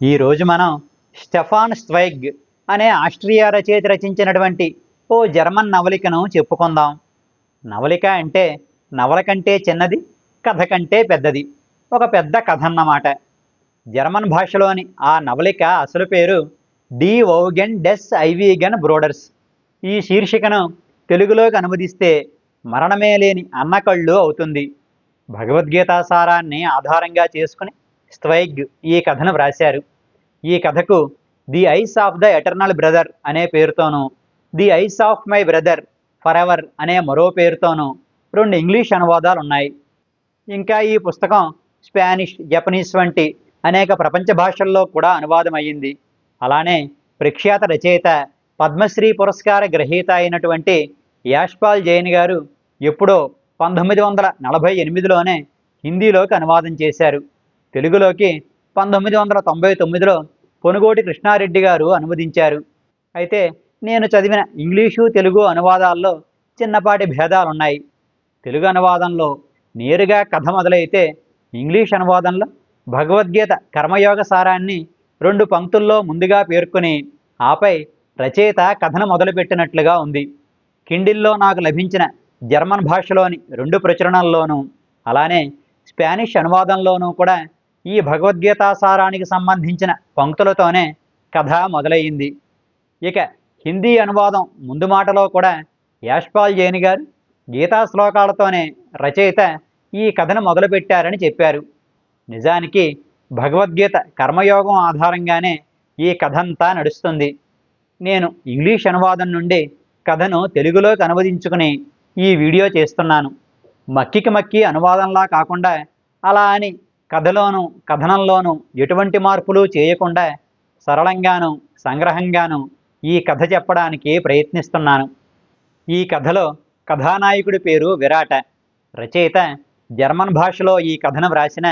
ఈరోజు మనం స్టెఫాన్ స్ట్వైగ్ అనే ఆస్ట్రియా రచయిత రచించినటువంటి ఓ జర్మన్ నవలికను చెప్పుకుందాం. నవలిక అంటే నవల కంటే చిన్నది, కథ కంటే పెద్దది. ఒక పెద్ద కథ అన్నమాట. జర్మన్ భాషలోని ఆ నవలిక అసలు పేరు డి వౌగెన్ డెస్ ఐవీగన్ బ్రోడర్స్. ఈ శీర్షికను తెలుగులోకి అనువదిస్తే మరణమే లేని అన్నకళ్ళు అవుతుంది. భగవద్గీత సారాన్ని ఆధారంగా చేసుకుని స్ట్వైగ్ ఈ కథను వ్రాశారు. ఈ కథకు the eyes of the eternal brother అనే పేరుతోనూ, the eyes of my brother forever అనే మరో పేరుతోనూ రెండు ఇంగ్లీష్ అనువాదాలు ఉన్నాయి. ఇంకా ఈ పుస్తకం స్పానిష్, జపనీస్ వంటి అనేక ప్రపంచ భాషల్లో కూడా అనువాదం అయ్యింది. అలానే ప్రఖ్యాత రచయిత, పద్మశ్రీ పురస్కార గ్రహీత అయినటువంటి యాష్పాల్ జైన్ గారు ఎప్పుడో 1948లోనే హిందీలోకి అనువాదం చేశారు. తెలుగులోకి 1999లో పొనుగోటి కృష్ణారెడ్డి గారు అనువదించారు. అయితే నేను చదివిన ఇంగ్లీషు, తెలుగు అనువాదాల్లో చిన్నపాటి భేదాలున్నాయి. తెలుగు అనువాదంలో నేరుగా కథ మొదలైతే, ఇంగ్లీష్ అనువాదంలో భగవద్గీత కర్మయోగ సారాన్ని 2 పంక్తుల్లో ముందుగా పేర్కొని ఆపై రచయిత కథను మొదలుపెట్టినట్లుగా ఉంది. కిండిల్లో నాకు లభించిన జర్మన్ భాషలోని 2 ప్రచురణల్లోనూ, అలానే స్పానిష్ అనువాదంలోనూ కూడా ఈ భగవద్గీతా సారానికి సంబంధించిన పంక్తులతోనే కథ మొదలయ్యింది. ఇక హిందీ అనువాదం ముందు మాటలో కూడా యాష్పాల్ జైన్ గారు గీతా శ్లోకాలతోనే రచయిత ఈ కథను మొదలుపెట్టారని చెప్పారు. నిజానికి భగవద్గీత కర్మయోగం ఆధారంగానే ఈ కథంతా నడుస్తుంది. నేను ఇంగ్లీష్ అనువాదం నుండి కథను తెలుగులోకి అనువదించుకుని ఈ వీడియో చేస్తున్నాను. మక్కికి మక్కి అనువాదంలా కాకుండా, అలా అని కథలోనూ కథనంలోనూ ఎటువంటి మార్పులు చేయకుండా సరళంగాను సంగ్రహంగాను ఈ కథ చెప్పడానికి ప్రయత్నిస్తున్నాను. ఈ కథలో కథానాయకుడి పేరు విరాట. రచయిత జర్మన్ భాషలో ఈ కథను వ్రాసిన,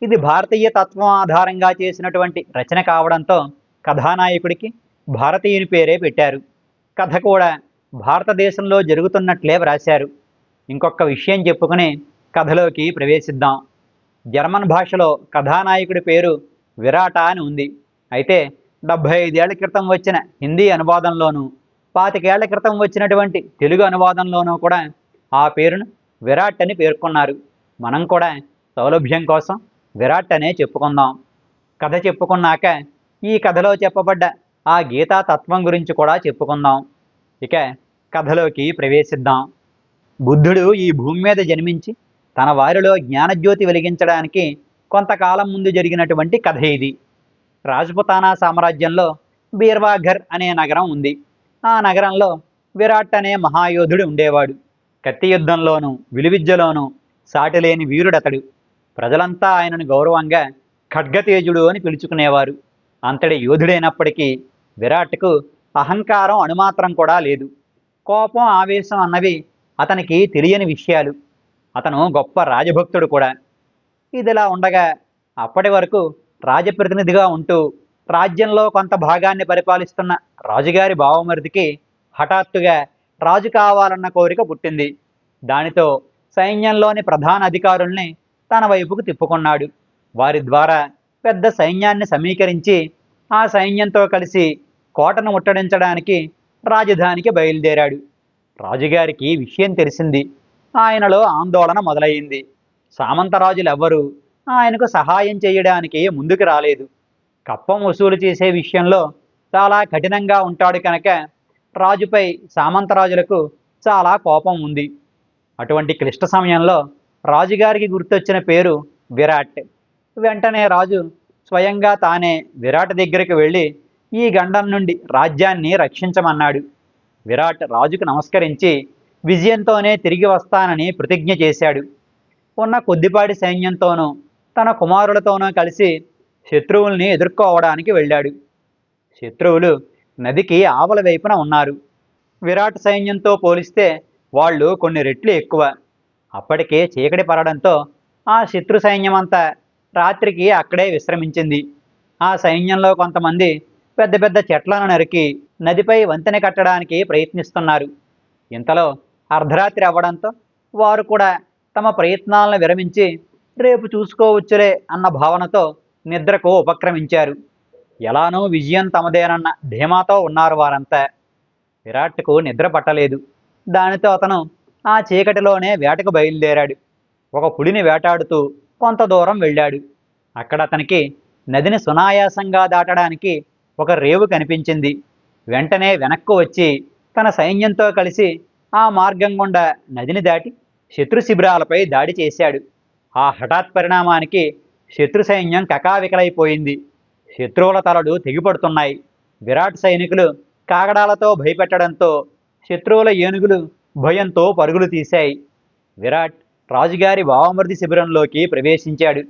ఇది భారతీయ తత్వం ఆధారంగా చేసినటువంటి రచన కావడంతో కథానాయకుడికి భారతీయుని పేరే పెట్టారు. కథ కూడా భారతదేశంలో జరుగుతున్నట్లే వ్రాశారు. ఇంకొక విషయం చెప్పుకుని కథలోకి ప్రవేశిద్దాం. జర్మన్ భాషలో కథానాయకుడి పేరు విరాట అని ఉంది. అయితే 75 ఏళ్ల క్రితం వచ్చిన హిందీ అనువాదంలోనూ, 25 ఏళ్ల క్రితం వచ్చినటువంటి తెలుగు అనువాదంలోనూ కూడా ఆ పేరును విరాట్ అని పేర్కొన్నారు. మనం కూడా సౌలభ్యం కోసం విరాట్ అనే చెప్పుకుందాం. కథ చెప్పుకున్నాక ఈ కథలో చెప్పబడ్డ ఆ గీతా తత్వం గురించి కూడా చెప్పుకుందాం. ఇక కథలోకి ప్రవేశిద్దాం. బుద్ధుడు ఈ భూమి మీద జన్మించి తన వారిలో జ్ఞానజ్యోతి వెలిగించడానికి కొంతకాలం ముందు జరిగినటువంటి కథ ఇది. రాజపుతానా సామ్రాజ్యంలో బీర్వాఘర్ అనే నగరం ఉంది. ఆ నగరంలో విరాట్ అనే మహాయోధుడు ఉండేవాడు. కత్తి యుద్ధంలోనూ విలువిద్యలోనూ సాటిలేని వీరుడతడు. ప్రజలంతా ఆయనను గౌరవంగా ఖడ్గతేజుడు అని పిలుచుకునేవారు. అంతటి యోధుడైనప్పటికీ విరాట్కు అహంకారం అణుమాత్రం కూడా లేదు. కోపం, ఆవేశం అన్నవి అతనికి తెలియని విషయాలు. అతను గొప్ప రాజభక్తుడు కూడా. ఇదిలా ఉండగా అప్పటి వరకు రాజప్రతినిధిగా ఉంటూ రాజ్యంలో కొంత భాగాన్ని పరిపాలిస్తున్న రాజుగారి బావమరిదికి హఠాత్తుగా రాజు కావాలన్న కోరిక పుట్టింది. దానితో సైన్యంలోని ప్రధాన అధికారుల్ని తన వైపుకు తిప్పుకున్నాడు. వారి ద్వారా పెద్ద సైన్యాన్ని సమీకరించి ఆ సైన్యంతో కలిసి కోటను ముట్టడించడానికి రాజధానికి బయలుదేరాడు. రాజుగారికి విషయం తెలిసింది. ఆయనలో ఆందోళన మొదలయ్యింది. సామంతరాజులెవ్వరూ ఆయనకు సహాయం చేయడానికి ముందుకు రాలేదు. కప్పం వసూలు చేసే విషయంలో చాలా కఠినంగా ఉంటాడు కనుక రాజుపై సామంతరాజులకు చాలా కోపం ఉంది. అటువంటి క్లిష్ట సమయంలో రాజుగారికి గుర్తొచ్చిన పేరు విరాట్. వెంటనే రాజు స్వయంగా తానే విరాట్ దగ్గరికి వెళ్ళి ఈ గండం నుండి రాజ్యాన్ని రక్షించమన్నాడు. విరాట్ రాజుకు నమస్కరించి విజయంతోనే తిరిగి వస్తానని ప్రతిజ్ఞ చేశాడు. ఉన్న కొద్దిపాటి సైన్యంతోనూ తన కుమారులతోనూ కలిసి శత్రువుల్ని ఎదుర్కోవడానికి వెళ్ళాడు. శత్రువులు నదికి ఆవల వైపున ఉన్నారు. విరాట్ సైన్యంతో పోలిస్తే వాళ్ళు కొన్ని రెట్లు ఎక్కువ. అప్పటికే చీకటి పడడంతో ఆ శత్రు సైన్యమంతా రాత్రికి అక్కడే విశ్రమించింది. ఆ సైన్యంలో కొంతమంది పెద్ద పెద్ద చెట్లను నరికి నదిపై వంతెన కట్టడానికి ప్రయత్నిస్తున్నారు. ఇంతలో అర్ధరాత్రి అవ్వడంతో వారు కూడా తమ ప్రయత్నాలను విరమించి రేపు చూసుకోవచ్చులే అన్న భావనతో నిద్రకు ఉపక్రమించారు. ఎలానో విజయం తమదేనన్న ధీమాతో ఉన్నారు వారంతా. విరాట్కు నిద్ర పట్టలేదు. దానితో అతను ఆ చీకటిలోనే వేటకు బయలుదేరాడు. ఒక పులిని వేటాడుతూ కొంత దూరం వెళ్ళాడు. అక్కడ అతనికి నదిని సునాయాసంగా దాటడానికి ఒక రేవు కనిపించింది. వెంటనే వెనక్కు వచ్చి తన సైన్యంతో కలిసి ఆ మార్గం గుండా నదిని దాటి శత్రు శిబిరాలపై దాడి చేశాడు. ఆ హఠాత్ పరిణామానికి శత్రు సైన్యం కకావికలైపోయింది. శత్రువుల తలలు తెగిపడుతున్నాయి. విరాట్ సైనికులు కాగడాలతో భయపెట్టడంతో శత్రువుల ఏనుగులు భయంతో పరుగులు తీశాయి. విరాట్ రాజుగారి బావమరిది శిబిరంలోకి ప్రవేశించాడు.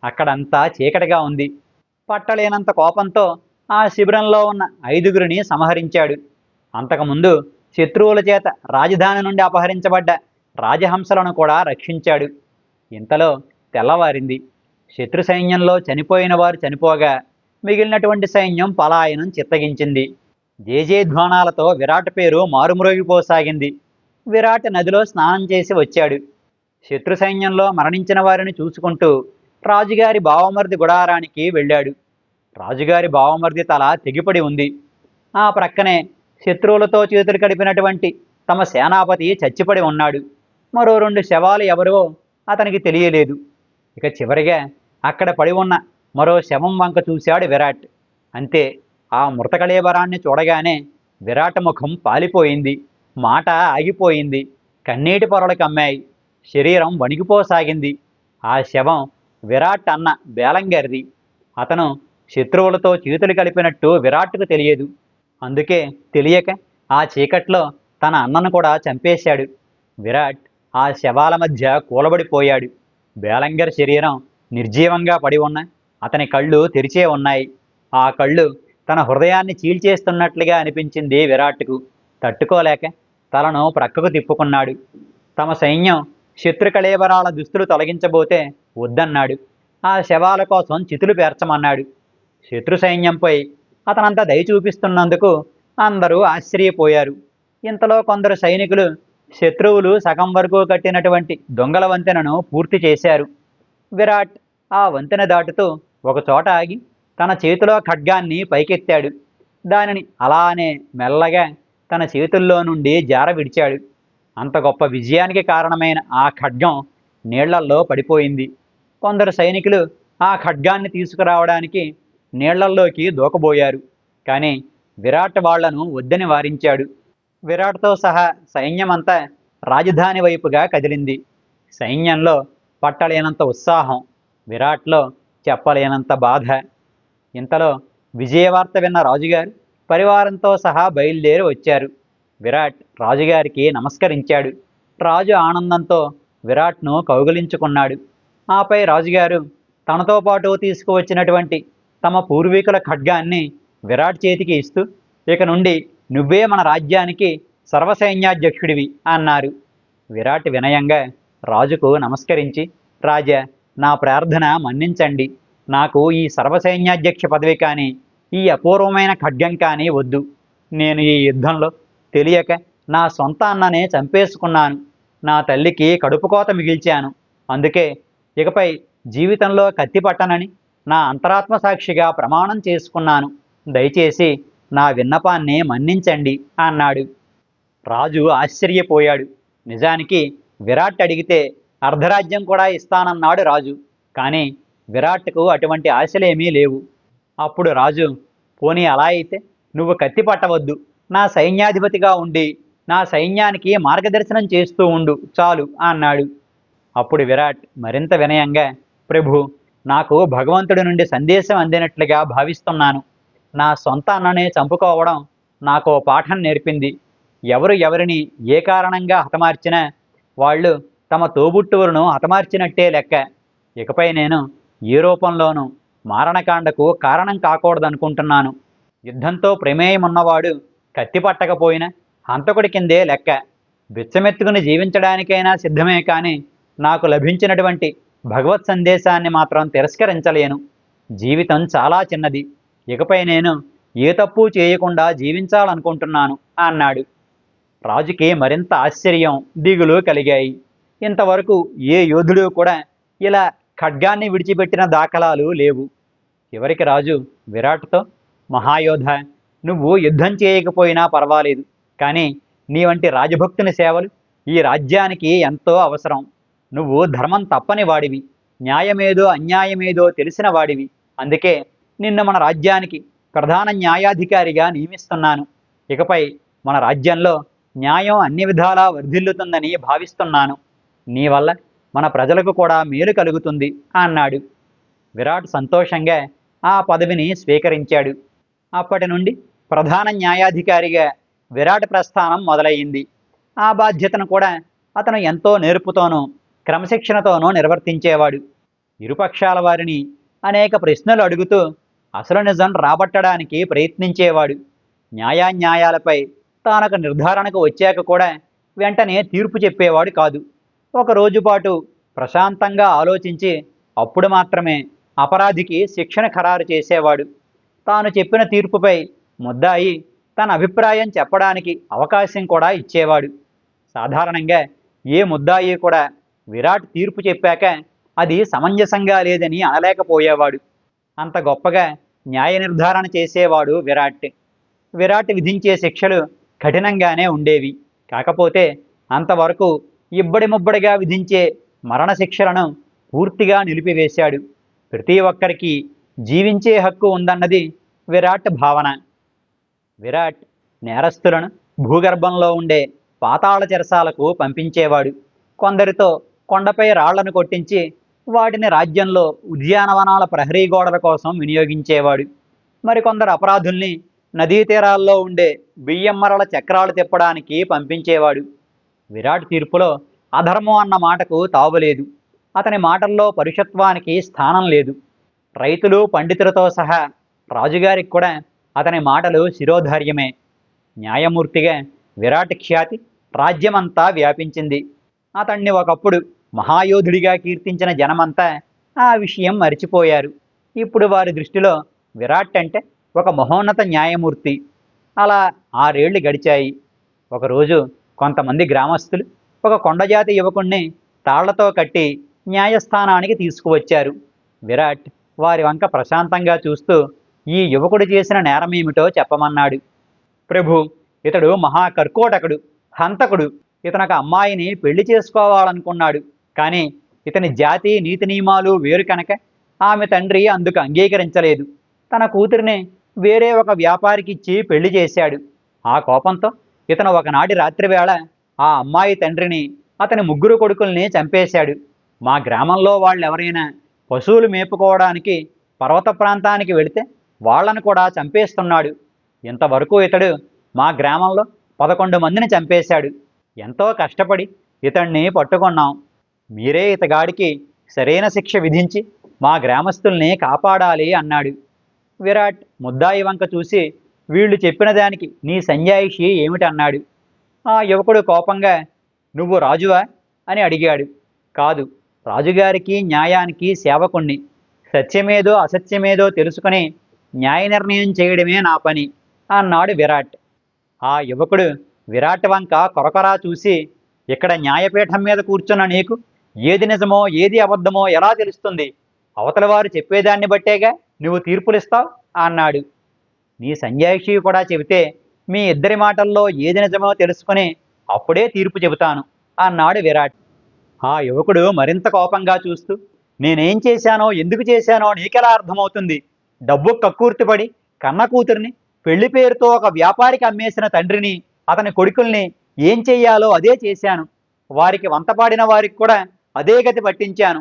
అక్కడంతా చీకటిగా ఉంది. పట్టలేనంత కోపంతో ఆ శిబిరంలో ఉన్న 5గురిని సంహరించాడు. అంతకుముందు శత్రువుల చేత రాజధాని నుండి అపహరించబడ్డ రాజహంసలను కూడా రక్షించాడు. ఇంతలో తెల్లవారింది. శత్రు సైన్యంలో చనిపోయిన వారు చనిపోగా మిగిలినటువంటి సైన్యం పలాయనం చిత్తగించింది. జయజయధ్వానాలతో విరాట్ పేరు మారుమ్రోగిపోసాగింది. విరాట్ నదిలో స్నానం చేసి వచ్చాడు. శత్రు సైన్యంలో మరణించిన వారిని చూసుకుంటూ రాజుగారి బావమరిది గుడారానికి వెళ్ళాడు. రాజుగారి బావమరిది తల తెగిపడి ఉంది. ఆ ప్రక్కనే శత్రువులతో చేతులు కడిపినటువంటి తమ సేనాపతి చచ్చిపడి ఉన్నాడు. మరో 2 శవాలు ఎవరో అతనికి తెలియలేదు. ఇక చివరిగా అక్కడ పడి ఉన్న మరో శవం వంక చూశాడు విరాట్. అంతే, ఆ మృతకళేబరాన్ని చూడగానే విరాట్ ముఖం పాలిపోయింది. మాట ఆగిపోయింది. కన్నీటి పొరలు కమ్మాయి. శరీరం వణికిపోసాగింది. ఆ శవం విరాట్ అన్న బేలంగర్ది. అతను శత్రువులతో చేతులు కలిపినట్టు విరాట్కు తెలియదు. అందుకే తెలియక ఆ చీకట్లో తన అన్నను కూడా చంపేశాడు. విరాట్ ఆ శవాల మధ్య కూలబడిపోయాడు. బేలంగర్ శరీరం నిర్జీవంగా పడి ఉన్న అతని కళ్ళు తెరిచే ఉన్నాయి. ఆ కళ్ళు తన హృదయాన్ని చీల్చేస్తున్నట్లుగా అనిపించింది విరాట్కు. తట్టుకోలేక తలను ప్రక్కకు తిప్పుకున్నాడు. తమ సైన్యం శత్రు కళేబరాల దుస్తులు తొలగించబోతే వద్దన్నాడు. ఆ శవాల కోసం చితులు పేర్చమన్నాడు. శత్రు సైన్యంపై అతనంత దయ చూపిస్తున్నందుకు అందరూ ఆశ్చర్యపోయారు. ఇంతలో కొందరు సైనికులు శత్రువులు సగం వరకు కట్టినటువంటి దొంగల వంతెనను పూర్తి చేశారు. విరాట్ ఆ వంతెన దాటుతూ ఒకచోట ఆగి తన చేతిలో ఖడ్గాన్ని పైకెత్తాడు. దానిని అలానే మెల్లగా తన చేతుల్లో నుండి జార విడిచాడు. అంత గొప్ప విజయానికి కారణమైన ఆ ఖడ్గం నీళ్లల్లో పడిపోయింది. కొందరు సైనికులు ఆ ఖడ్గాన్ని తీసుకురావడానికి నీళ్లల్లోకి దూకబోయారు. కానీ విరాట్ వాళ్లను వద్దని వారించాడు. విరాట్తో సహా సైన్యమంతా రాజధాని వైపుగా కదిలింది. సైన్యంలో పట్టలేనంత ఉత్సాహం, విరాట్లో చెప్పలేనంత బాధ. ఇంతలో విజయవార్త విన్న రాజుగారు పరివారంతో సహా బయలుదేరి వచ్చారు. విరాట్ రాజుగారికి నమస్కరించాడు. రాజు ఆనందంతో విరాట్ను కౌగిలించుకున్నాడు. ఆపై రాజుగారు తనతో పాటు తీసుకువచ్చినటువంటి తమ పూర్వీకుల ఖడ్గాన్ని విరాట్ చేతికి ఇస్తూ, ఇక నుండి నువ్వే మన రాజ్యానికి సర్వసైన్యాధ్యక్షుడివి అన్నారు. విరాట్ వినయంగా రాజుకు నమస్కరించి, రాజా, నా ప్రార్థన మన్నించండి. నాకు ఈ సర్వసైన్యాధ్యక్ష పదవి కానీ ఈ అపూర్వమైన ఖడ్గం కానీ వద్దు. నేను ఈ యుద్ధంలో తెలియక నా సొంత అన్ననే చంపేసుకున్నాను. నా తల్లికి కడుపుకోత మిగిల్చాను. అందుకే ఇకపై జీవితంలో కత్తి పట్టనని నా అంతరాత్మ సాక్షిగా ప్రమాణం చేసుకున్నాను. దయచేసి నా విన్నపాన్ని మన్నించండి అన్నాడు. రాజు ఆశ్చర్యపోయాడు. నిజానికి విరాట్ అడిగితే అర్ధరాజ్యం కూడా ఇస్తానన్నాడు రాజు. కానీ విరాట్కు అటువంటి ఆశలేమీ లేవు. అప్పుడు రాజు, పోనీ అలా అయితే నువ్వు కత్తి పట్టవద్దు, నా సైన్యాధిపతిగా ఉండి నా సైన్యానికి మార్గదర్శనం చేస్తూ ఉండు చాలు అన్నాడు. అప్పుడు విరాట్ మరింత వినయంగా, ప్రభు, నాకు భగవంతుడి నుండి సందేశం అందినట్లుగా భావిస్తున్నాను. నా సొంత అన్ననే చంపుకోవడం నాకు పాఠం నేర్పింది. ఎవరు ఎవరిని ఏ కారణంగా హతమార్చినా వాళ్ళు తమ తోబుట్టువులను హతమార్చినట్టే లెక్క. ఇకపై నేను ఏ రూపంలోనూ మారణకాండకు కారణం కాకూడదనుకుంటున్నాను. యుద్ధంతో ప్రమేయం ఉన్నవాడు కత్తి పట్టకపోయినా హంతకుడి కిందే లెక్క. బిచ్చమెత్తుకుని జీవించడానికైనా సిద్ధమే కానీ నాకు లభించినటువంటి భగవత్ సందేశాన్ని మాత్రం తిరస్కరించలేను. జీవితం చాలా చిన్నది. ఇకపై నేను ఏ తప్పు చేయకుండా జీవించాలనుకుంటున్నాను అన్నాడు. రాజుకి మరింత ఆశ్చర్యం, దిగులు కలిగాయి. ఇంతవరకు ఏ యోధుడు కూడా ఇలా ఖడ్గాన్ని విడిచిపెట్టిన దాఖలాలు లేవు. చివరికి రాజు విరాట్తో, మహాయోధ, నువ్వు యుద్ధం చేయకపోయినా పర్వాలేదు, కానీ నీ వంటి రాజభక్తుని సేవలు ఈ రాజ్యానికి ఎంతో అవసరం. నువ్వు ధర్మం తప్పని వాడివి, న్యాయమేదో అన్యాయమేదో తెలిసిన వాడివి. అందుకే నిన్ను మన రాజ్యానికి ప్రధాన న్యాయాధికారిగా నియమిస్తున్నాను. ఇకపై మన రాజ్యంలో న్యాయం అన్ని విధాలా వర్ధిల్లుతుందని భావిస్తున్నాను. నీ వల్ల మన ప్రజలకు కూడా మేలు కలుగుతుంది అన్నాడు. విరాట్ సంతోషంగా ఆ పదవిని స్వీకరించాడు. అప్పటి నుండి ప్రధాన న్యాయాధికారిగా విరాట్ ప్రస్థానం మొదలయ్యింది. ఆ బాధ్యతను కూడా అతను ఎంతో నేర్పుతోనూ క్రమశిక్షణతోనూ నిర్వర్తించేవాడు. ఇరుపక్షాల వారిని అనేక ప్రశ్నలు అడుగుతూ అసలు నిజం రాబట్టడానికి ప్రయత్నించేవాడు. న్యాయాన్యాయాలపై తానొక నిర్ధారణకు వచ్చాక కూడా వెంటనే తీర్పు చెప్పేవాడు కాదు. ఒక రోజు పాటు ప్రశాంతంగా ఆలోచించి అప్పుడు మాత్రమే అపరాధికి శిక్షణ ఖరారు చేసేవాడు. తాను చెప్పిన తీర్పుపై ముద్దాయి తన అభిప్రాయం చెప్పడానికి అవకాశం కూడా ఇచ్చేవాడు. సాధారణంగా ఏ ముద్దాయి కూడా విరాట్ తీర్పు చెప్పాక అది సమంజసంగా లేదని అనలేకపోయేవాడు. అంత గొప్పగా న్యాయ నిర్ధారణ చేసేవాడు విరాట్. విరాట్ విధించే శిక్షలు కఠినంగానే ఉండేవి. కాకపోతే అంతవరకు ఇబ్బడి ముబ్బడిగా విధించే మరణశిక్షలను పూర్తిగా నిలిపివేశాడు. ప్రతి ఒక్కరికి జీవించే హక్కు ఉందన్నది విరాట్ భావన. విరాట్ నేరస్తులను భూగర్భంలో ఉండే పాతాళ చెరసాలకు పంపించేవాడు. కొందరితో కొండపై రాళ్లను కొట్టించి వాటిని రాజ్యంలో ఉద్యానవనాల ప్రహరీ గోడల కోసం వినియోగించేవాడు. మరికొందరు అపరాధుల్ని నదీ తీరాల్లో ఉండే బియ్యమ్మరల చక్రాలు తిప్పడానికి పంపించేవాడు. విరాట్ తీర్పులో అధర్మం అన్న మాటకు తావులేదు. అతని మాటల్లో పరుషత్వానికి స్థానం లేదు. రైతులు పండితులతో సహా రాజుగారికి కూడా అతని మాటలు శిరోధార్యమే. న్యాయమూర్తిగా విరాట్ ఖ్యాతి రాజ్యమంతా వ్యాపించింది. అతన్ని ఒకప్పుడు మహాయోధుడిగా కీర్తించిన జనమంతా ఆ విషయం మరిచిపోయారు. ఇప్పుడు వారి దృష్టిలో విరాట్ అంటే ఒక మహోన్నత న్యాయమూర్తి. అలా 6 ఏళ్లు గడిచాయి. ఒకరోజు కొంతమంది గ్రామస్తులు ఒక కొండజాతి యువకుణ్ణి తాళ్లతో కట్టి న్యాయస్థానానికి తీసుకువచ్చారు. విరాట్ వారి వంక ప్రశాంతంగా చూస్తూ ఈ యువకుడు చేసిన నేరమేమిటో చెప్పమన్నాడు. ప్రభు, ఇతడు మహాకర్కోటకుడు, హంతకుడు. ఇతనొక అమ్మాయిని పెళ్లి చేసుకోవాలనుకున్నాడు. కానీ ఇతని జాతి నీతి నియమాలు వేరు కనుక ఆమె తండ్రి అందుకు అంగీకరించలేదు. తన కూతురిని వేరే ఒక వ్యాపారికిచ్చి పెళ్లి చేశాడు. ఆ కోపంతో ఇతను ఒకనాటి రాత్రివేళ ఆ అమ్మాయి తండ్రిని, అతని 3 కొడుకుల్ని చంపేశాడు. మా గ్రామంలో వాళ్ళెవరైనా పశువులు మేపుకోవడానికి పర్వత ప్రాంతానికి వెళితే వాళ్లను కూడా చంపేస్తున్నాడు. ఇంతవరకు ఇతడు మా గ్రామంలో 11 మందిని చంపేశాడు. ఎంతో కష్టపడి ఇతన్ని పట్టుకున్నాం. మీరే ఇతగాడికి సరైన శిక్ష విధించి మా గ్రామస్తుల్ని కాపాడాలి అన్నాడు. విరాట్ ముద్దాయి వంక చూసి వీళ్ళు చెప్పిన దానికి నీ సంజాయిషి ఏమిటన్నాడు. ఆ యువకుడు కోపంగా, నువ్వు రాజువా అని అడిగాడు. కాదు, రాజుగారికి న్యాయానికి సేవకుణ్ణి. సత్యమేదో అసత్యమేదో తెలుసుకుని న్యాయ నిర్ణయం చేయడమే నా పని అన్నాడు విరాట్. ఆ యువకుడు విరాట్ వంక కొరకొరా చూసి, ఇక్కడ న్యాయపీఠం మీద కూర్చున్న నీకు ఏది నిజమో ఏది అబద్ధమో ఎలా తెలుస్తుంది? అవతల వారు చెప్పేదాన్ని బట్టేగా నువ్వు తీర్పులిస్తావు అన్నాడు. నీ సంజాయిషి కూడా చెబితే మీ ఇద్దరి మాటల్లో ఏది నిజమో తెలుసుకుని అప్పుడే తీర్పు చెబుతాను అన్నాడు విరాట్. ఆ యువకుడు మరింత కోపంగా చూస్తూ, నేనేం చేశానో ఎందుకు చేశానో నీకెలా అర్థమవుతుంది? డబ్బు కక్కుర్తిపడి కన్న కూతురిని పెళ్లి పేరుతో ఒక వ్యాపారికి అమ్మేసిన తండ్రిని, అతని కొడుకుల్ని ఏం చెయ్యాలో అదే చేశాను. వారికి వంతపాడిన వారికి కూడా అదే గతి పట్టించాను.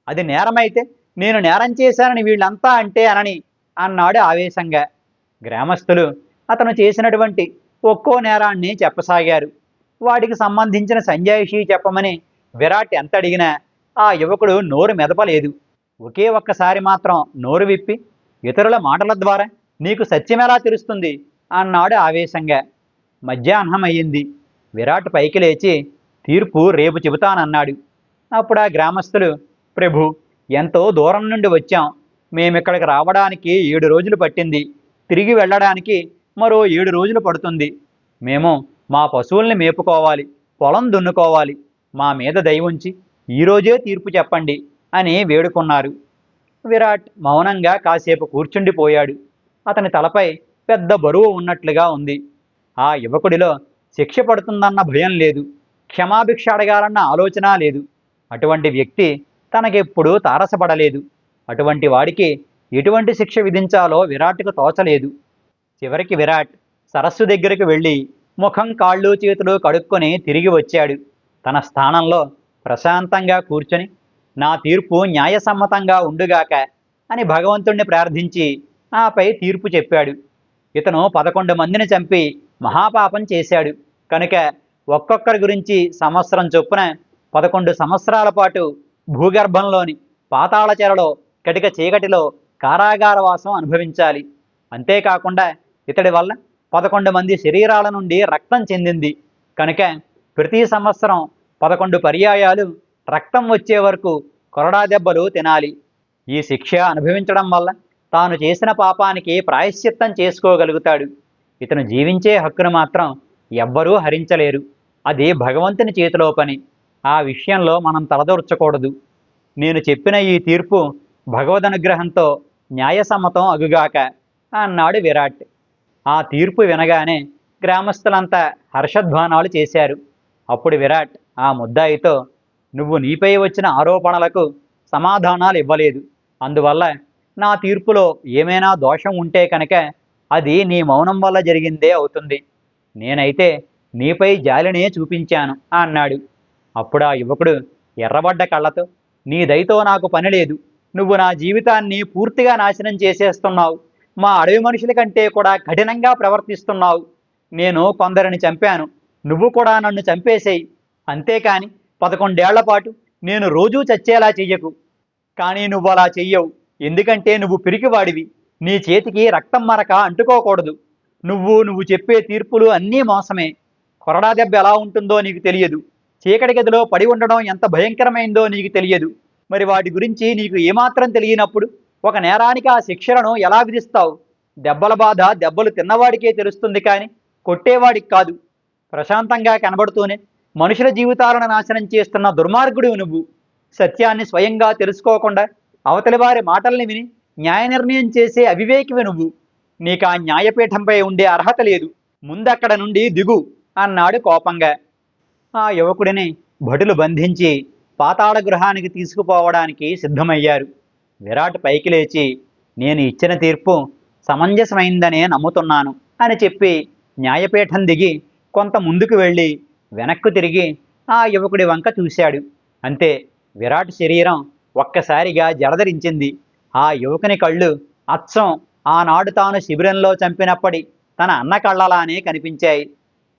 అది నేరమైతే నేను నేరం చేశానని వీళ్ళంతా అంటే అనని అన్నాడు ఆవేశంగా. గ్రామస్తులు అతను చేసినటువంటి ఒక్కో నేరాన్ని చెప్పసాగారు. వాటికి సంబంధించిన సంజాయిషి చెప్పమని విరాట్ ఎంత అడిగినా ఆ యువకుడు నోరు మెదపలేదు. ఒకే ఒక్కసారి మాత్రం నోరు విప్పి, ఇతరుల మాటల ద్వారా నీకు సత్యమెలా తెలుస్తుంది అన్నాడు ఆవేశంగా. మధ్యాహ్నం అయ్యింది. విరాట్ పైకి లేచి తీర్పు రేపు చెబుతానన్నాడు. అప్పుడు ఆ గ్రామస్తులు, ప్రభు, ఎంతో దూరం నుండి వచ్చాం. మేమిక్కడికి రావడానికి 7 రోజులు పట్టింది. తిరిగి వెళ్ళడానికి మరో 7 రోజులు పడుతుంది. మేము మా పశువుల్ని మేపుకోవాలి, పొలం దున్నుకోవాలి. మా మీద దయ ఉంచి ఈరోజే తీర్పు చెప్పండి అని వేడుకున్నారు. విరాట్ మౌనంగా కాసేపు కూర్చుండిపోయాడు. అతని తలపై పెద్ద బరువు ఉన్నట్లుగా ఉంది. ఆ యువకుడిలో శిక్ష పడుతుందన్న భయం లేదు, క్షమాభిక్ష అడగాలన్న ఆలోచన లేదు. అటువంటి వ్యక్తి తనకెప్పుడూ తారసపడలేదు. అటువంటి వాడికి ఎటువంటి శిక్ష విధించాలో విరాట్కు తోచలేదు. చివరికి విరాట్ సరస్సు దగ్గరికి వెళ్ళి ముఖం కాళ్ళు చేతులు కడుక్కొని తిరిగి వచ్చాడు. తన స్థానంలో ప్రశాంతంగా కూర్చొని నా తీర్పు న్యాయసమ్మతంగా ఉండుగాక అని భగవంతుణ్ణి ప్రార్థించి ఆపై తీర్పు చెప్పాడు. ఇతను 11 మందిని చంపి మహాపాపం చేశాడు కనుక ఒక్కొక్కరి గురించి సంవత్సరం చొప్పున 11 సంవత్సరాల పాటు భూగర్భంలోని పాతాళ చెరలో కటిక చీకటిలో కారాగారవాసం అనుభవించాలి. అంతేకాకుండా ఇతడి వల్ల 11 మంది శరీరాల నుండి రక్తం చెందింది కనుక ప్రతి సంవత్సరం 11 పర్యాయాలు రక్తం వచ్చే వరకు కొరడా దెబ్బలు తినాలి. ఈ శిక్ష అనుభవించడం వల్ల తాను చేసిన పాపానికి ప్రాయశ్చిత్తం చేసుకోగలుగుతాడు. ఇతను జీవించే హక్కును మాత్రం ఎవ్వరూ హరించలేరు. అది భగవంతుని చేతిలో పని. ఆ విషయంలో మనం తలదూర్చకూడదు. నేను చెప్పిన ఈ తీర్పు భగవదనుగ్రహంతో న్యాయసమ్మతం అగుగాక అన్నాడు విరాట్. ఆ తీర్పు వినగానే గ్రామస్తులంతా హర్షధ్వానాలు చేశారు. అప్పుడు విరాట్ ఆ ముద్దాయితో, నువ్వు నీపై వచ్చిన ఆరోపణలకు సమాధానాలు ఇవ్వలేదు. అందువల్ల నా తీర్పులో ఏమైనా దోషం ఉంటే కనుక అది నీ మౌనం వల్ల జరిగిందే అవుతుంది. నేనైతే నీపై జాలినే చూపించాను అన్నాడు. అప్పుడు ఆ యువకుడు ఎర్రబడ్డ కళ్ళతో, నీ దయతో నాకు పని లేదు. నువ్వు నా జీవితాన్ని పూర్తిగా నాశనం చేసేస్తున్నావు. మా అడవి మనుషుల కంటే కూడా కఠినంగా ప్రవర్తిస్తున్నావు. నేను కొందరిని చంపాను, నువ్వు కూడా నన్ను చంపేసేయి. అంతేకాని 11 ఏళ్ల పాటు నేను రోజూ చచ్చేలా చెయ్యకు. కానీ నువ్వు అలా చెయ్యవు. ఎందుకంటే నువ్వు పిరికివాడివి. నీ చేతికి రక్తం మరక అంటుకోకూడదు. నువ్వు చెప్పే తీర్పులు అన్నీ మోసమే. కొరడా దెబ్బ ఎలా ఉంటుందో నీకు తెలియదు. చీకటి గదిలో పడి ఉండడం ఎంత భయంకరమైందో నీకు తెలియదు. మరి వాటి గురించి నీకు ఏమాత్రం తెలియనప్పుడు ఒక నేరానికి ఆ శిక్షలను ఎలా విధిస్తావు? దెబ్బల బాధ దెబ్బలు తిన్నవాడికే తెలుస్తుంది కానీ కొట్టేవాడికి కాదు. ప్రశాంతంగా కనబడుతూనే మనుషుల జీవితాలను నాశనం చేస్తున్న దుర్మార్గుడివి నువ్వు. సత్యాన్ని స్వయంగా తెలుసుకోకుండా అవతలి వారి మాటల్ని విని న్యాయ నిర్ణయం చేసే అవివేకివి నువ్వు. నీకు ఆ న్యాయపీఠంపై ఉండే అర్హత లేదు. ముందక్కడ నుండి దిగు అన్నాడు కోపంగా. ఆ యువకుడిని భటులు బంధించి పాతాళ గృహానికి తీసుకుపోవడానికి సిద్ధమయ్యారు. విరాట్ పైకి లేచి, నేను ఇచ్చిన తీర్పు సమంజసమైందనే నమ్ముతున్నాను అని చెప్పి న్యాయపీఠం దిగి కొంత ముందుకు వెళ్ళి వెనక్కు తిరిగి ఆ యువకుడి వంక చూశాడు. అంతే, విరాట్ శరీరం ఒక్కసారిగా జలధరించింది. ఆ యువకుని కళ్ళు అచ్చం ఆనాడు తాను శిబిరంలో చంపినప్పటి తన అన్న కళ్ళలానే కనిపించాయి.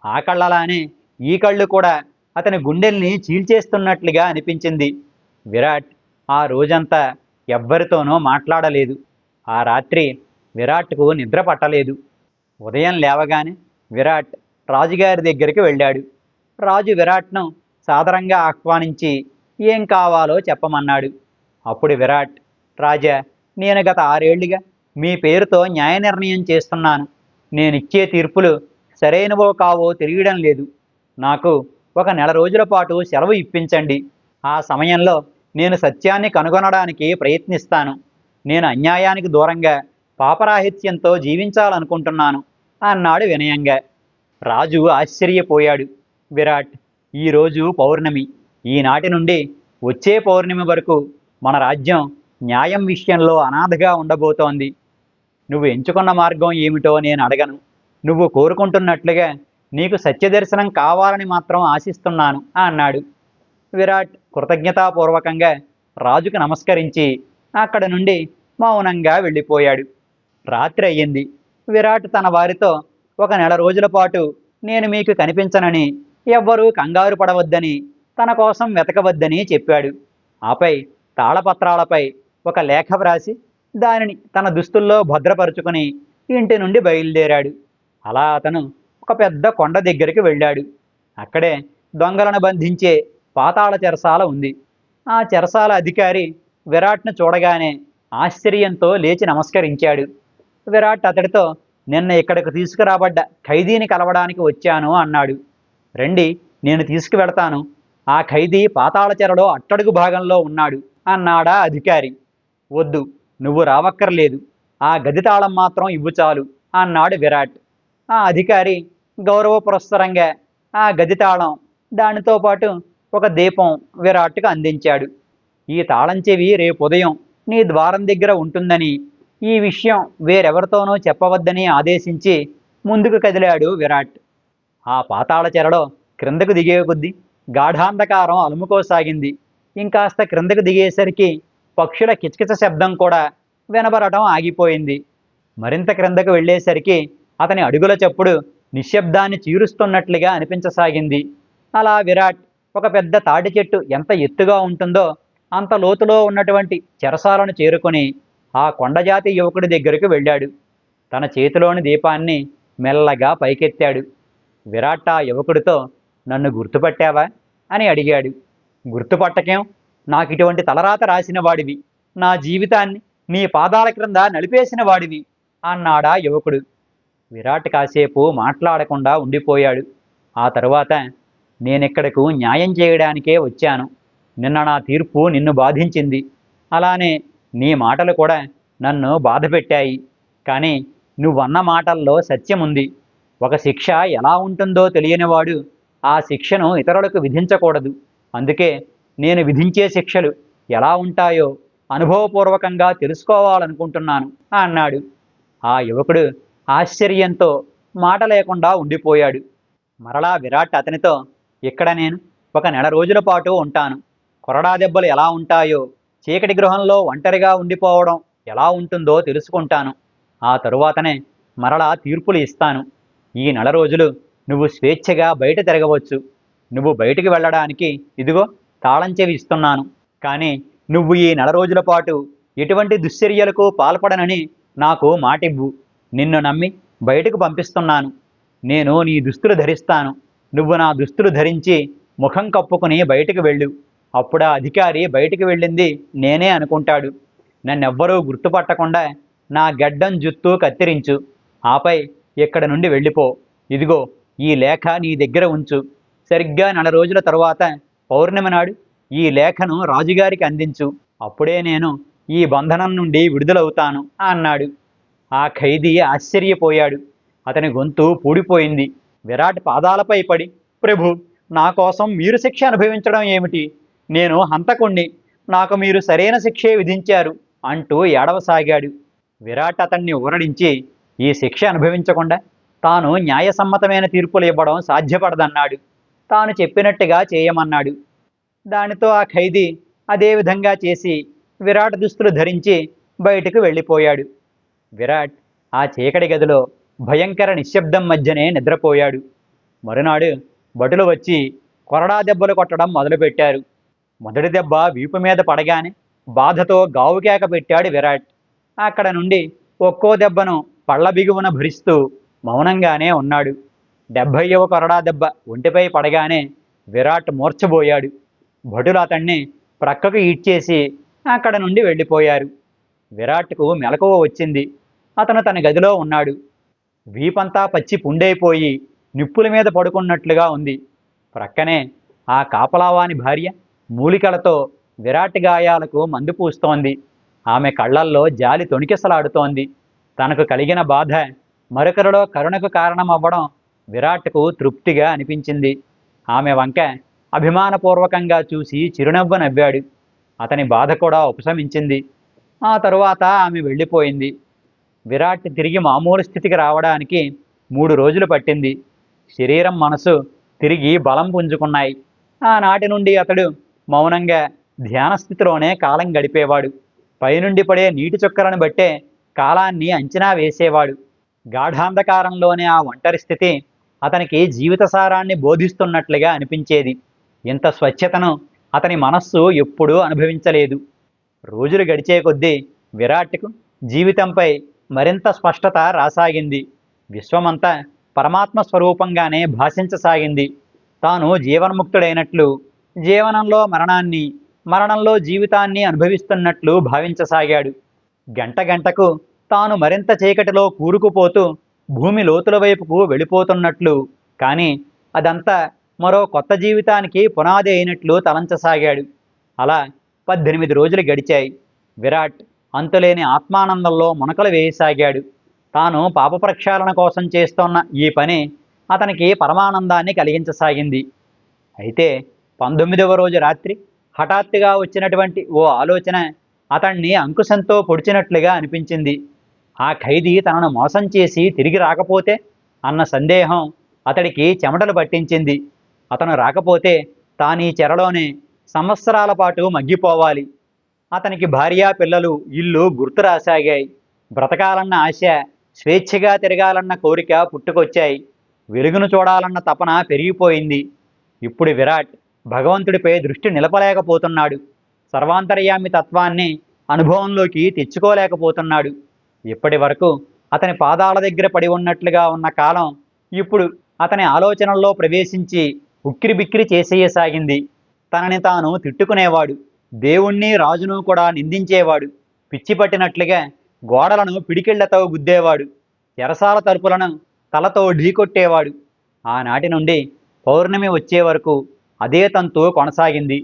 ఆ కళ్ళలానే ఈ కళ్ళు కూడా అతని గుండెల్ని చీల్చేస్తున్నట్లుగా అనిపించింది. విరాట్ ఆ రోజంతా ఎవ్వరితోనూ మాట్లాడలేదు. ఆ రాత్రి విరాట్కు నిద్ర పట్టలేదు. ఉదయం లేవగానే విరాట్ రాజుగారి దగ్గరికి వెళ్ళాడు. రాజు విరాట్ను సాదరంగా ఆహ్వానించి ఏం కావాలో చెప్పమన్నాడు. అప్పుడు విరాట్, రాజా, నేను గత 6 ఏళ్లుగా మీ పేరుతో న్యాయ నిర్ణయం చేస్తున్నాను. నేనిచ్చే తీర్పులు సరైనవో కావో తెలియడం లేదు. నాకు 1 నెల రోజుల పాటు సెలవు ఇప్పించండి. ఆ సమయంలో నేను సత్యాన్ని కనుగొనడానికి ప్రయత్నిస్తాను. నేను అన్యాయానికి దూరంగా పాపరాహిత్యంతో జీవించాలనుకుంటున్నాను అన్నాడు వినయంగా. రాజు ఆశ్చర్యపోయాడు. విరాట్, ఈరోజు పౌర్ణమి. ఈనాటి నుండి వచ్చే పౌర్ణమి వరకు మన రాజ్యం న్యాయం విషయంలో అనాథగా ఉండబోతోంది. నువ్వు ఎంచుకున్న మార్గం ఏమిటో నేను అడగను. నువ్వు కోరుకుంటున్నట్లుగా నీకు సత్యదర్శనం కావాలని మాత్రం ఆశిస్తున్నాను అన్నాడు. విరాట్ కృతజ్ఞతాపూర్వకంగా రాజుకు నమస్కరించి అక్కడి నుండి మౌనంగా వెళ్ళిపోయాడు. రాత్రి అయ్యింది. విరాట్ తన వారితో 1 నెల రోజుల పాటు నేను మీకు కనిపించనని, ఎవ్వరూ కంగారు పడవద్దని, తన కోసం వెతకవద్దని చెప్పాడు. ఆపై తాళపత్రాలపై ఒక లేఖ వ్రాసి దానిని తన దుస్తుల్లో భద్రపరుచుకుని ఇంటి నుండి బయలుదేరాడు. అలా అతను ఒక పెద్ద కొండ దగ్గరికి వెళ్ళాడు. అక్కడే దొంగలను బంధించే పాతాళ చెరసాల ఉంది. ఆ చెరసాల అధికారి విరాట్ను చూడగానే ఆశ్చర్యంతో లేచి నమస్కరించాడు. విరాట్ అతడితో, నిన్న ఇక్కడికి తీసుకురాబడ్డ ఖైదీని కలవడానికి వచ్చాను అన్నాడు. రండి, నేను తీసుకువెడతాను. ఆ ఖైదీ పాతాళ చెరలో అట్టడుగు భాగంలో ఉన్నాడు అన్నాడా అధికారి. వద్దు, నువ్వు రావక్కర్లేదు. ఆ గది తాళం మాత్రం ఇవ్వు చాలు అన్నాడు విరాట్. ఆ అధికారి గౌరవ పురస్సరంగా ఆ గది తాళం, దానితో పాటు ఒక దీపం విరాట్కు అందించాడు. ఈ తాళం చెవి రేపు ఉదయం నీ ద్వారం దగ్గర ఉంటుందని, ఈ విషయం వేరెవరితోనూ చెప్పవద్దని ఆదేశించి ముందుకు కదిలాడు విరాట్. ఆ పాతాళ చెరలో క్రిందకు దిగే కొద్దీ గాఢాంధకారం అలుముకోసాగింది. ఇంకాస్త క్రిందకు దిగేసరికి పక్షుల కిచకిచ శబ్దం కూడా వినబడటం ఆగిపోయింది. మరింత క్రిందకు వెళ్ళేసరికి అతని అడుగుల చప్పుడు నిశ్శబ్దాన్ని చీరుస్తున్నట్లుగా అనిపించసాగింది. అలా విరాట్ ఒక పెద్ద తాటి చెట్టు ఎంత ఎత్తుగా ఉంటుందో అంత లోతులో ఉన్నటువంటి చెరసాలను చేరుకొని ఆ కొండజాతి యువకుడి దగ్గరకు వెళ్ళాడు. తన చేతిలోని దీపాన్ని మెల్లగా పైకెత్తాడు. విరాట్ ఆ యువకుడితో, నన్ను గుర్తుపట్టావా అని అడిగాడు. గుర్తుపట్టకేం, నాకు ఇటువంటి తలరాత రాసిన వాడివి, నా జీవితాన్ని నీ పాదాల క్రింద నలిపేసిన వాడివి అన్నాడా యువకుడు. విరాట్ కాసేపు మాట్లాడకుండా ఉండిపోయాడు. ఆ తరువాత, నేనిక్కడకు న్యాయం చేయడానికే వచ్చాను. నిన్న నా తీర్పు నిన్ను బాధించింది, అలానే నీ మాటలు కూడా నన్ను బాధపెట్టాయి. కానీ నువ్వన్న మాటల్లో సత్యముంది. ఒక శిక్ష ఎలా ఉంటుందో తెలియనివాడు ఆ శిక్షను ఇతరులకు విధించకూడదు. అందుకే నేను విధించే శిక్షలు ఎలా ఉంటాయో అనుభవపూర్వకంగా తెలుసుకోవాలనుకుంటున్నాను అన్నాడు. ఆ యువకుడు ఆశ్చర్యంతో మాట లేకుండా ఉండిపోయాడు. మరలా విరాట్ అతనితో, ఇక్కడ నేను ఒక నెల రోజుల పాటు ఉంటాను. కొరడా దెబ్బలు ఎలా ఉంటాయో, చీకటి గృహంలో ఒంటరిగా ఉండిపోవడం ఎలా ఉంటుందో తెలుసుకుంటాను. ఆ తరువాతనే మరలా తీర్పులు ఇస్తాను. ఈ నెల రోజులు నువ్వు స్వేచ్ఛగా బయట తిరగవచ్చు. నువ్వు బయటికి వెళ్ళడానికి ఇదిగో తాళం చెవి ఇస్తున్నాను. కానీ నువ్వు ఈ నెల రోజుల పాటు ఎటువంటి దుశ్చర్యలకు పాల్పడనని నాకు మాటివ్వు. నిన్ను నమ్మి బయటకు పంపిస్తున్నాను. నేను నీ దుస్తులు ధరిస్తాను. నువ్వు నా దుస్తులు ధరించి ముఖం కప్పుకుని బయటికి వెళ్ళు. అప్పుడు ఆ అధికారి బయటికి వెళ్ళింది నేనే అనుకుంటాడు. నన్నెవ్వరూ గుర్తుపట్టకుండా నా గడ్డం జుత్తు కత్తిరించు. ఆపై ఇక్కడి నుండి వెళ్ళిపో. ఇదిగో ఈ లేఖ నీ దగ్గర ఉంచు. సరిగ్గా నెల రోజుల తరువాత పౌర్ణమి నాడు ఈ లేఖను రాజుగారికి అందించు. అప్పుడే నేను ఈ బంధనం నుండి విడుదలవుతాను అన్నాడు. ఆ ఖైదీ ఆశ్చర్యపోయాడు. అతని గొంతు పూడిపోయింది. విరాట్ పాదాలపై పడి, ప్రభు, నా కోసం మీరు శిక్ష అనుభవించడం ఏమిటి? నేను హంతకుణ్ణి, నాకు మీరు సరైన శిక్షే విధించారు అంటూ ఏడవసాగాడు. విరాట్ అతన్ని ఊరడించి, ఈ శిక్ష అనుభవించకుండా తాను న్యాయసమ్మతమైన తీర్పులు ఇవ్వడం సాధ్యపడదన్నాడు. తాను చెప్పినట్టుగా చేయమన్నాడు. దానితో ఆ ఖైదీ అదేవిధంగా చేసి విరాట్ దుస్తులు ధరించి బయటకు వెళ్ళిపోయాడు. విరాట్ ఆ చీకటి గదిలో భయంకర నిశ్శబ్దం మధ్యనే నిద్రపోయాడు. మరునాడు భటులు వచ్చి కొరడా దెబ్బలు కొట్టడం మొదలుపెట్టారు. మొదటి దెబ్బ వీపు మీద పడగానే బాధతో గావుకేక పెట్టాడు విరాట్. అక్కడ నుండి ఒక్కో దెబ్బను పళ్ళ బిగువున భరిస్తూ మౌనంగానే ఉన్నాడు. 70వ కొరడా దెబ్బ ఒంటిపై పడగానే విరాట్ మూర్ఛబోయాడు. భటులు అతన్ని ప్రక్కకు ఈడ్చేసి అక్కడ నుండి వెళ్ళిపోయారు. విరాట్కు మెలకువ వచ్చింది. అతను తన గదిలో ఉన్నాడు. వీపంతా పచ్చి పుండైపోయి నిప్పుల మీద పడుకున్నట్లుగా ఉంది. ప్రక్కనే ఆ కాపలావాని భార్య మూలికలతో విరాట్ గాయాలకు మందు పూస్తోంది. ఆమె కళ్ళల్లో జాలి తొణికిసలాడుతోంది. తనకు కలిగిన బాధ మరొకరిలో కరుణకు కారణమవ్వడం విరాట్కు తృప్తిగా అనిపించింది. ఆమె వంక అభిమానపూర్వకంగా చూసి చిరునవ్వు నవ్వాడు. అతని బాధ కూడా ఉపశమించింది. ఆ తరువాత ఆమె వెళ్ళిపోయింది. విరాట్ తిరిగి మామూలు స్థితికి రావడానికి 3 రోజులు పట్టింది. శరీరం మనసు తిరిగి బలం పుంజుకున్నాయి. ఆనాటి నుండి అతడు మౌనంగా ధ్యానస్థితిలోనే కాలం గడిపేవాడు. పైనుండి పడే నీటి చుక్కలను బట్టే కాలాన్ని అంచనా వేసేవాడు. గాఢాంధకారంలోనే ఆ ఒంటరి స్థితి అతనికి జీవిత సారాన్ని బోధిస్తున్నట్లుగా అనిపించేది. ఇంత స్వచ్ఛతను అతని మనస్సు ఎప్పుడూ అనుభవించలేదు. రోజులు గడిచే కొద్దీ విరాట్కు జీవితంపై మరింత స్పష్టత రాసాగింది. విశ్వమంతా పరమాత్మ స్వరూపంగానే భాషించసాగింది. తాను జీవన్ముక్తుడైనట్లు, జీవనంలో మరణాన్ని, మరణంలో జీవితాన్ని అనుభవిస్తున్నట్లు భావించసాగాడు. గంట గంటకు తాను మరింత చీకటిలో కూరుకుపోతూ భూమి లోతుల వైపుకు వెళ్ళిపోతున్నట్లు, కానీ అదంతా మరో కొత్త జీవితానికి పునాది అయినట్లు తలంచసాగాడు. అలా 18 రోజులు గడిచాయి. విరాట్ అంతులేని ఆత్మానందంలో మునకలు వేయసాగాడు. తాను పాప ప్రక్షాళన కోసం చేస్తోన్న ఈ పని అతనికి పరమానందాన్ని కలిగించసాగింది. అయితే 19వ రోజు రాత్రి హఠాత్తుగా వచ్చినటువంటి ఓ ఆలోచన అతన్ని అంకుశంతో పొడిచినట్లుగా అనిపించింది. ఆ ఖైదీ తనను మోసం చేసి తిరిగి రాకపోతే అన్న సందేహం అతడికి చెమటలు పట్టించింది. అతను రాకపోతే తానీ చెరలోనే సంవత్సరాల పాటు మగ్గిపోవాలి. అతనికి భార్య పిల్లలు ఇల్లు గుర్తు రాసాగాయి. బ్రతకాలన్న ఆశ, స్వేచ్ఛగా తిరగాలన్న కోరిక పుట్టుకొచ్చాయి. వెలుగును చూడాలన్న తపన పెరిగిపోయింది. ఇప్పుడు విరాట్ భగవంతుడిపై దృష్టి నిలపలేకపోతున్నాడు. సర్వాంతర్యామి తత్వాన్ని అనుభవంలోకి తెచ్చుకోలేకపోతున్నాడు. ఇప్పటి వరకు అతని పాదాల దగ్గర పడి ఉన్నట్లుగా ఉన్న కాలం ఇప్పుడు అతని ఆలోచనల్లో ప్రవేశించి ఉక్కిరిబిక్కిరి చేసేయసాగింది. తనని తాను తిట్టుకునేవాడు. దేవుణ్ణి రాజును కూడా నిందించేవాడు. పిచ్చి పట్టినట్లుగా గోడలను పిడికిళ్లతో గుద్దేవాడు. చెరసాల తలుపులను తలతో ఢీకొట్టేవాడు. ఆనాటి నుండి పౌర్ణమి వచ్చే వరకు అదే తంతు కొనసాగింది.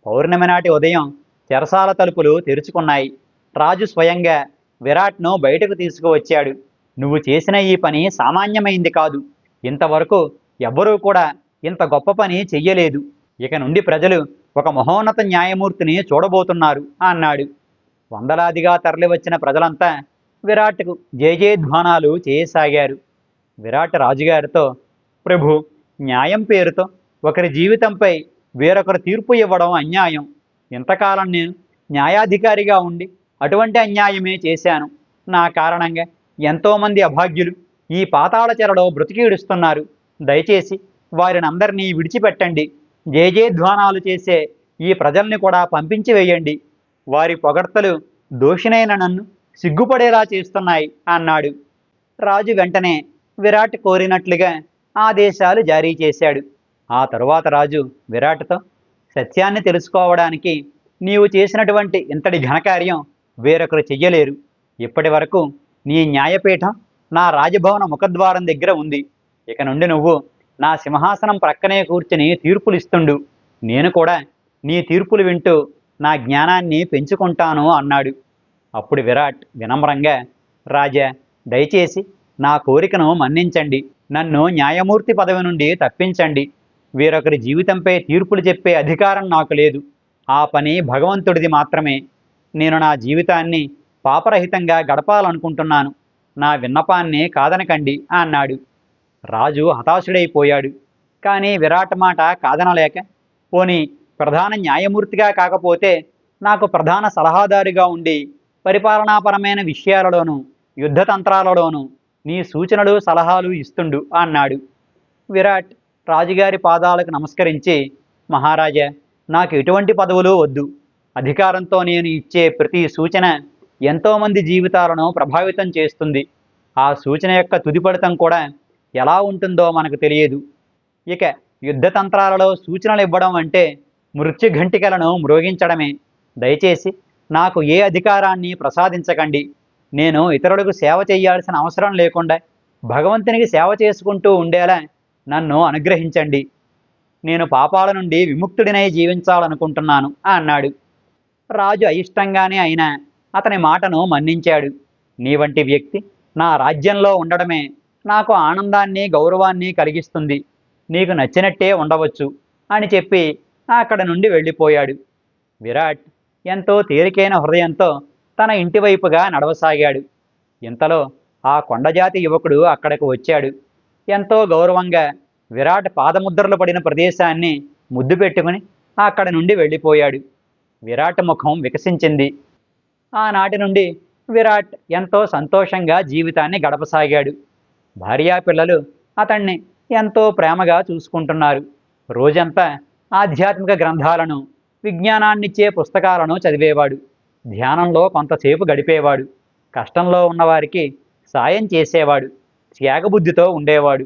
పౌర్ణమి నాటి ఉదయం చెరసాల తలుపులు తెరుచుకున్నాయి. రాజు స్వయంగా విరాట్ను బయటకు తీసుకువచ్చాడు. నువ్వు చేసిన ఈ పని సామాన్యమైంది కాదు. ఇంతవరకు ఎవ్వరూ కూడా ఇంత గొప్ప పని చెయ్యలేదు. ఇక నుండి ప్రజలు ఒక మహోన్నత న్యాయమూర్తిని చూడబోతున్నారు అన్నాడు. వందలాదిగా తరలివచ్చిన ప్రజలంతా విరాట్కు జయజయధ్వానాలు చేయసాగారు. విరాట్ రాజుగారితో, ప్రభు, న్యాయం పేరుతో ఒకరి జీవితంపై వేరొకరు తీర్పు ఇవ్వడం అన్యాయం. ఇంతకాలం నేను న్యాయాధికారిగా ఉండి అటువంటి అన్యాయమే చేశాను. నా కారణంగా ఎంతోమంది అభాగ్యులు ఈ పాతాళ చెరలో బ్రతికీడుస్తున్నారు. దయచేసి వారిని అందరినీ విడిచిపెట్టండి. జయజయధ్వానాలు చేసే ఈ ప్రజల్ని కూడా పంపించి వేయండి. వారి పొగడ్తలు దోషినైన నన్ను సిగ్గుపడేలా చేస్తున్నాయి అన్నాడు. రాజు వెంటనే విరాట్ కోరినట్లుగా ఆదేశాలు జారీ చేశాడు. ఆ తరువాత రాజు విరాట్తో, సత్యాన్ని తెలుసుకోవడానికి నీవు చేసినటువంటి ఇంతటి ఘనకార్యం వేరొకరు చెయ్యలేరు. ఇప్పటి వరకు నీ న్యాయపీఠం నా రాజభవన ముఖద్వారం దగ్గర ఉంది. ఇక నుండి నువ్వు నా సింహాసనం ప్రక్కనే కూర్చుని తీర్పులిస్తుండు. నేను కూడా నీ తీర్పులు వింటూ నా జ్ఞానాన్ని పెంచుకుంటాను అన్నాడు. అప్పుడు విరాట్ వినమ్రంగా, రాజా, దయచేసి నా కోరికను మన్నించండి. నన్ను న్యాయమూర్తి పదవి నుండి తప్పించండి. వేరొకరి జీవితంపై తీర్పులు చెప్పే అధికారం నాకు లేదు. ఆ పని భగవంతుడిది మాత్రమే. నేను నా జీవితాన్ని పాపరహితంగా గడపాలనుకుంటున్నాను. నా విన్నపాన్ని కాదనకండి అన్నాడు. రాజు హతాశుడైపోయాడు. కానీ విరాట్ మాట కాదనలేక, పోనీ ప్రధాన న్యాయమూర్తిగా కాకపోతే నాకు ప్రధాన సలహాదారుగా ఉండి పరిపాలనాపరమైన విషయాలలోనూ యుద్ధతంత్రాలలోనూ నీ సూచనలు సలహాలు ఇస్తుండు అన్నాడు. విరాట్ రాజుగారి పాదాలకు నమస్కరించి, మహారాజా, నాకు ఎటువంటి పదవులు వద్దు. అధికారంతో నేను ఇచ్చే ప్రతి సూచన ఎంతోమంది జీవితాలను ప్రభావితం చేస్తుంది. ఆ సూచన యొక్క తుది ఫలితం కూడా ఎలా ఉంటుందో మనకు తెలియదు. ఇక యుద్ధతంత్రాలలో సూచనలు ఇవ్వడం అంటే మృత్యుఘంటికలను మ్రోగించడమే. దయచేసి నాకు ఏ అధికారాన్ని ప్రసాదించకండి. నేను ఇతరులకు సేవ చేయాల్సిన అవసరం లేకుండా భగవంతునికి సేవ చేసుకుంటూ ఉండేలా నన్ను అనుగ్రహించండి. నేను పాపాల నుండి విముక్తుడినై జీవించాలనుకుంటున్నాను అన్నాడు. రాజు అయిష్టంగానే అయినా అతని మాటను మన్నించాడు. నీ వంటి వ్యక్తి నా రాజ్యంలో ఉండడమే నాకు ఆనందాన్ని గౌరవాన్ని కలిగిస్తుంది. నీకు నచ్చినట్టే ఉండవచ్చు అని చెప్పి అక్కడ నుండి వెళ్ళిపోయాడు. విరాట్ ఎంతో తేలికైన హృదయంతో తన ఇంటి వైపుగా నడవసాగాడు. ఇంతలో ఆ కొండజాతి యువకుడు అక్కడకు వచ్చాడు. ఎంతో గౌరవంగా విరాట్ పాదముద్రలు పడిన ప్రదేశాన్ని ముద్దు పెట్టుకుని అక్కడి నుండి వెళ్ళిపోయాడు. విరాట్ ముఖం వికసించింది. ఆనాటి నుండి విరాట్ ఎంతో సంతోషంగా జీవితాన్ని గడపసాగాడు. భార్యాపిల్లలు అతన్ని ఎంతో ప్రేమగా చూసుకుంటున్నారు. రోజంతా ఆధ్యాత్మిక గ్రంథాలను, విజ్ఞానాన్నిచ్చే పుస్తకాలను చదివేవాడు. ధ్యానంలో కొంతసేపు గడిపేవాడు. కష్టంలో ఉన్నవారికి సాయం చేసేవాడు. త్యాగబుద్ధితో ఉండేవాడు.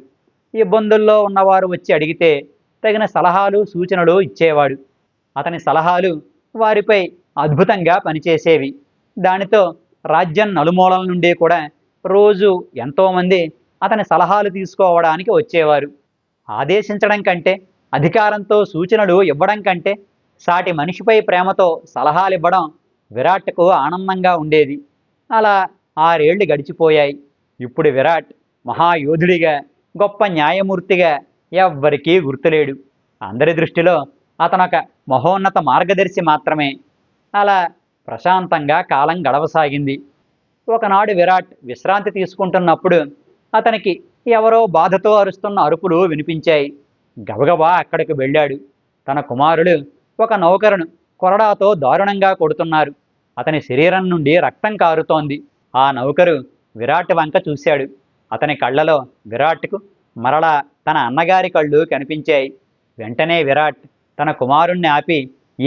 ఇబ్బందుల్లో ఉన్నవారు వచ్చి అడిగితే తగిన సలహాలు సూచనలు ఇచ్చేవాడు. అతని సలహాలు వారిపై అద్భుతంగా పనిచేసేవి. దానితో రాజ్యం నలుమూలల నుండి కూడా రోజు ఎంతోమంది అతని సలహాలు తీసుకోవడానికి వచ్చేవారు. ఆదేశించడం కంటే, అధికారంతో సూచనలు ఇవ్వడం కంటే సాటి మనిషిపై ప్రేమతో సలహాలు ఇవ్వడం విరాట్కు ఆనందంగా ఉండేది. అలా 6 ఏళ్లు గడిచిపోయాయి. ఇప్పుడు విరాట్ మహాయోధుడిగా, గొప్ప న్యాయమూర్తిగా ఎవ్వరికీ గుర్తులేడు. అందరి దృష్టిలో అతనొక మహోన్నత మార్గదర్శి మాత్రమే. అలా ప్రశాంతంగా కాలం గడవసాగింది. ఒకనాడు విరాట్ విశ్రాంతి తీసుకుంటున్నప్పుడు అతనికి ఎవరో బాధతో అరుస్తున్న అరుపులు వినిపించాయి. గబగబా అక్కడికి వెళ్ళాడు. తన కుమారుడు ఒక నౌకరును కొరడాతో దారుణంగా కొడుతున్నారు. అతని శరీరం నుండి రక్తం కారుతోంది. ఆ నౌకరు విరాట్ వంక చూశాడు. అతని కళ్ళలో విరాట్కు మరలా తన అన్నగారి కళ్ళు కనిపించాయి. వెంటనే విరాట్ తన కుమారుణ్ణి ఆపి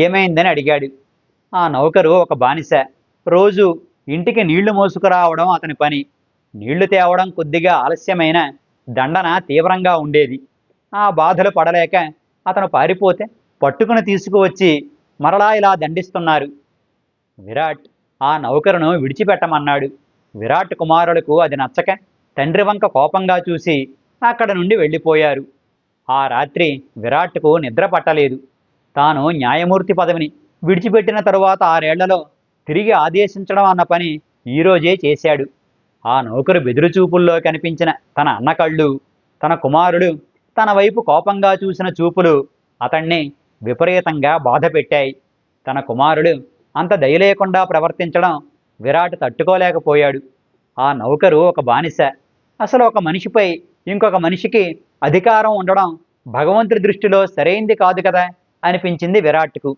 ఏమైందని అడిగాడు. ఆ నౌకరు ఒక బానిస. రోజు ఇంటికి నీళ్లు మోసుకురావడం అతని పని. నీళ్లు తేవడం కొద్దిగా ఆలస్యమైన దండన తీవ్రంగా ఉండేది. ఆ బాధలు పడలేక అతను పారిపోతే పట్టుకుని తీసుకువచ్చి మరలా ఇలా దండిస్తున్నారు. విరాట్ ఆ నౌకరును విడిచిపెట్టమన్నాడు. విరాట్ కుమారులకు అది నచ్చక తండ్రి వంక కోపంగా చూసి అక్కడి నుండి వెళ్ళిపోయారు. ఆ రాత్రి విరాట్కు నిద్ర పట్టలేదు. తాను న్యాయమూర్తి పదవిని విడిచిపెట్టిన తరువాత 6 ఏళ్లలో తిరిగి ఆదేశించడం అన్న పని ఈరోజే చేశాడు. ఆ నౌకరు బెదురుచూపుల్లో కనిపించిన తన అన్న కళ్ళు, తన కుమారుడు తన వైపు కోపంగా చూసిన చూపులు అతణ్ణి విపరీతంగా బాధ పెట్టాయి. తన కుమారుడు అంత దయలేకుండా ప్రవర్తించడం విరాట్ తట్టుకోలేకపోయాడు. ఆ నౌకరు ఒక బానిస. అసలు ఒక మనిషిపై ఇంకొక మనిషికి అధికారం ఉండడం భగవంతుడి దృష్టిలో సరైంది కాదు కదా అనిపించింది విరాట్కు.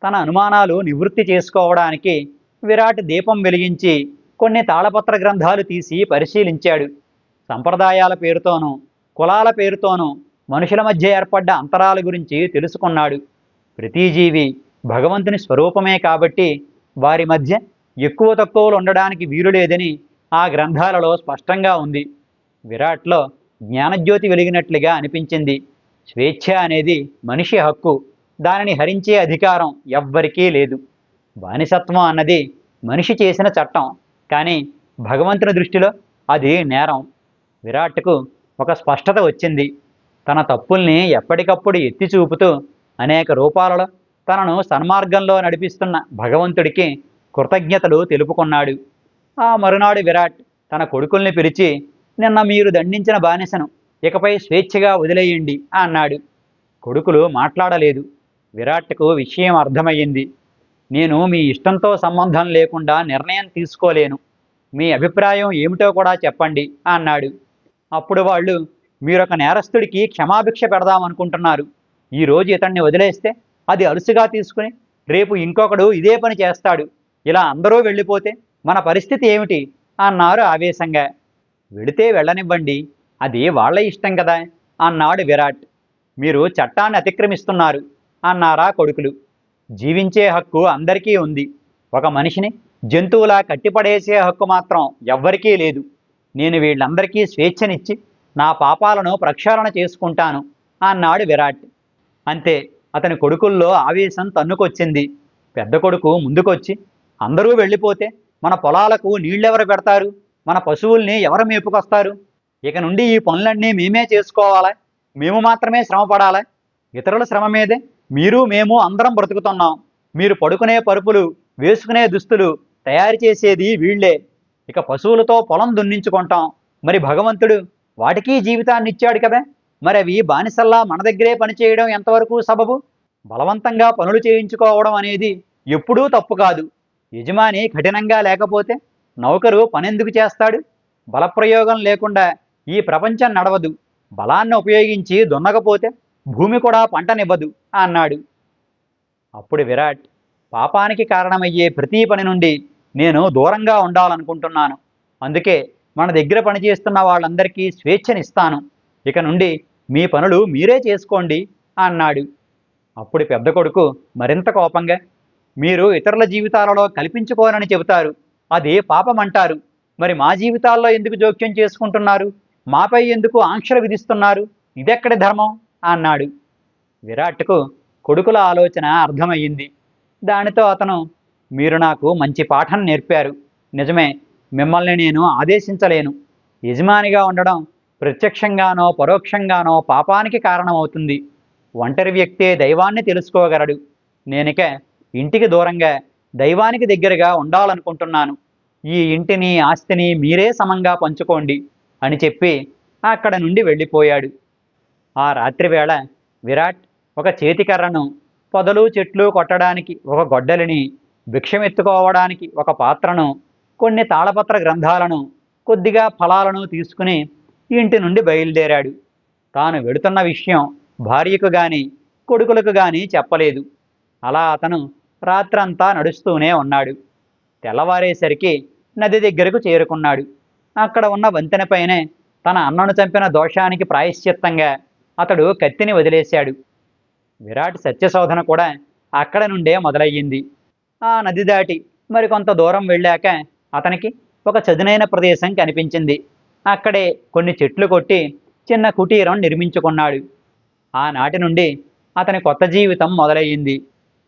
తన అనుమానాలు నివృత్తి చేసుకోవడానికి విరాట్ దీపం వెలిగించి కొన్ని తాళపత్ర గ్రంథాలు తీసి పరిశీలించాడు. సంప్రదాయాల పేరుతోనూ కులాల పేరుతోనూ మనుషుల మధ్య ఏర్పడ్డ అంతరాల గురించి తెలుసుకున్నాడు. ప్రతి జీవి భగవంతుని స్వరూపమే కాబట్టి వారి మధ్య ఎక్కువ తక్కువలు ఉండడానికి వీలు లేదని ఆ గ్రంథాలలో స్పష్టంగా ఉంది. విరాట్లో జ్ఞానజ్యోతి వెలిగినట్లుగా అనిపించింది. స్వేచ్ఛ అనేది మనిషి హక్కు. దానిని హరించే అధికారం ఎవ్వరికీ లేదు. బానిసత్వం అన్నది మనిషి చేసిన చట్టం. కానీ భగవంతుని దృష్టిలో అది నేరం. విరాట్కు ఒక స్పష్టత వచ్చింది. తన తప్పుల్ని ఎప్పటికప్పుడు ఎత్తి చూపుతూ అనేక రూపాలలో తనను సన్మార్గంలో నడిపిస్తున్న భగవంతుడికి కృతజ్ఞతలు తెలుపుకున్నాడు. ఆ మరునాడు విరాట్ తన కొడుకుల్ని పిలిచి, నిన్న మీరు దండించిన బానిసను ఇకపై స్వేచ్ఛగా వదిలేయండి అన్నాడు. కొడుకులు మాట్లాడలేదు. విరాట్కు విషయం అర్థమయ్యింది. నేను మీ ఇష్టంతో సంబంధం లేకుండా నిర్ణయం తీసుకోలేను. మీ అభిప్రాయం ఏమిటో కూడా చెప్పండి అన్నాడు. అప్పుడు వాళ్ళు, మీరొక నేరస్తుడికి క్షమాభిక్ష పెడదామనుకుంటున్నారు. ఈరోజు ఇతన్ని వదిలేస్తే అది అలుసుగా తీసుకుని రేపు ఇంకొకడు ఇదే పని చేస్తాడు. ఇలా అందరూ వెళ్ళిపోతే మన పరిస్థితి ఏమిటి అన్నారు ఆవేశంగా. వెళితే వెళ్ళనివ్వండి, అది వాళ్ళ ఇష్టం కదా అన్నాడు విరాట్. మీరు చట్టాన్ని అతిక్రమిస్తున్నారు అన్నారా కొడుకులు. జీవించే హక్కు అందరికీ ఉంది. ఒక మనిషిని జంతువులా కట్టిపడేసే హక్కు మాత్రం ఎవ్వరికీ లేదు. నేను వీళ్ళందరికీ స్వేచ్ఛనిచ్చి నా పాపాలను ప్రక్షాళన చేసుకుంటాను అన్నాడు విరాట్. అంతే, అతని కొడుకుల్లో ఆవేశం తన్నుకొచ్చింది. పెద్ద కొడుకు ముందుకొచ్చి, అందరూ వెళ్ళిపోతే మన పొలాలకు నీళ్ళెవరు పెడతారు? మన పశువుల్ని ఎవరు మేపుకొస్తారు? ఇక నుండి ఈ పనులన్నీ మేమే చేసుకోవాలా? మేము మాత్రమే శ్రమ పడాలా? ఇతరుల శ్రమ మీదే మీరు మేము అందరం బ్రతుకుతున్నాం. మీరు పడుకునే పరుపులు, వేసుకునే దుస్తులు తయారు చేసేది వీళ్లే. ఇక పశువులతో పొలం దున్నించుకుంటాం. మరి భగవంతుడు వాటికి జీవితాన్ని ఇచ్చాడు కదా. మరి అవి బానిసల్లా మన దగ్గరే పనిచేయడం ఎంతవరకు సబబు? బలవంతంగా పనులు చేయించుకోవడం అనేది ఎప్పుడూ తప్పు కాదు. యజమాని కఠినంగా లేకపోతే నౌకరు పనెందుకు చేస్తాడు? బలప్రయోగం లేకుండా ఈ ప్రపంచం నడవదు. బలాన్ని ఉపయోగించి దున్నకపోతే భూమి కూడా పంటనివ్వదు అన్నాడు. అప్పుడు విరాట్, పాపానికి కారణమయ్యే ప్రతి పని నుండి నేను దూరంగా ఉండాలనుకుంటున్నాను. అందుకే మన దగ్గర పనిచేస్తున్న వాళ్ళందరికీ స్వేచ్ఛనిస్తాను. ఇక నుండి మీ పనులు మీరే చేసుకోండి అన్నాడు. అప్పుడు పెద్ద కొడుకు మరింత కోపంగా, మీరు ఇతరుల జీవితాలలో కల్పించుకోనని చెబుతారు, అది పాపమంటారు. మరి మా జీవితాల్లో ఎందుకు జోక్యం చేసుకుంటున్నారు? మాపై ఎందుకు ఆంక్షలు విధిస్తున్నారు? ఇదెక్కడి ధర్మం అన్నాడు. విరాట్కు కొడుకుల ఆలోచన అర్థమయ్యింది. దానితో అతను, మీరు నాకు మంచి పాఠం నేర్పారు. నిజమే, మిమ్మల్ని నేను ఆదేశించలేను. యజమానిగా ఉండడం ప్రత్యక్షంగానో పరోక్షంగానో పాపానికి కారణమవుతుంది. ఒంటరి వ్యక్తే దైవాన్ని తెలుసుకోగలడు. నేనిక ఇంటికి దూరంగా దైవానికి దగ్గరగా ఉండాలనుకుంటున్నాను. ఈ ఇంటిని ఆస్తిని మీరే సమంగా పంచుకోండి అని చెప్పి అక్కడ నుండి వెళ్ళిపోయాడు. ఆ రాత్రివేళ విరాట్ ఒక చేతికర్రను, పొదలు చెట్లు కొట్టడానికి ఒక గొడ్డలిని, భిక్షమెత్తుకోవడానికి ఒక పాత్రను, కొన్ని తాళపత్ర గ్రంథాలను, కొద్దిగా ఫలాలను తీసుకుని ఇంటి నుండి బయలుదేరాడు. తాను వెడుతున్న విషయం భార్యకు గాని కొడుకులకు గాని చెప్పలేదు. అలా అతను రాత్రంతా నడుస్తూనే ఉన్నాడు. తెల్లవారేసరికి నది దగ్గరకు చేరుకున్నాడు. అక్కడ ఉన్న వంతెనపైనే తన అన్నను చంపిన దోషానికి ప్రాయశ్చిత్తంగా అతడు కత్తిని వదిలేశాడు. విరాట్ సత్యశోధన కూడా అక్కడ నుండే మొదలయ్యింది. ఆ నది దాటి మరికొంత దూరం వెళ్ళాక అతనికి ఒక చదునైన ప్రదేశం కనిపించింది. అక్కడే కొన్ని చెట్లు కొట్టి చిన్న కుటీరం నిర్మించుకున్నాడు. ఆనాటి నుండి అతని కొత్త జీవితం మొదలయ్యింది.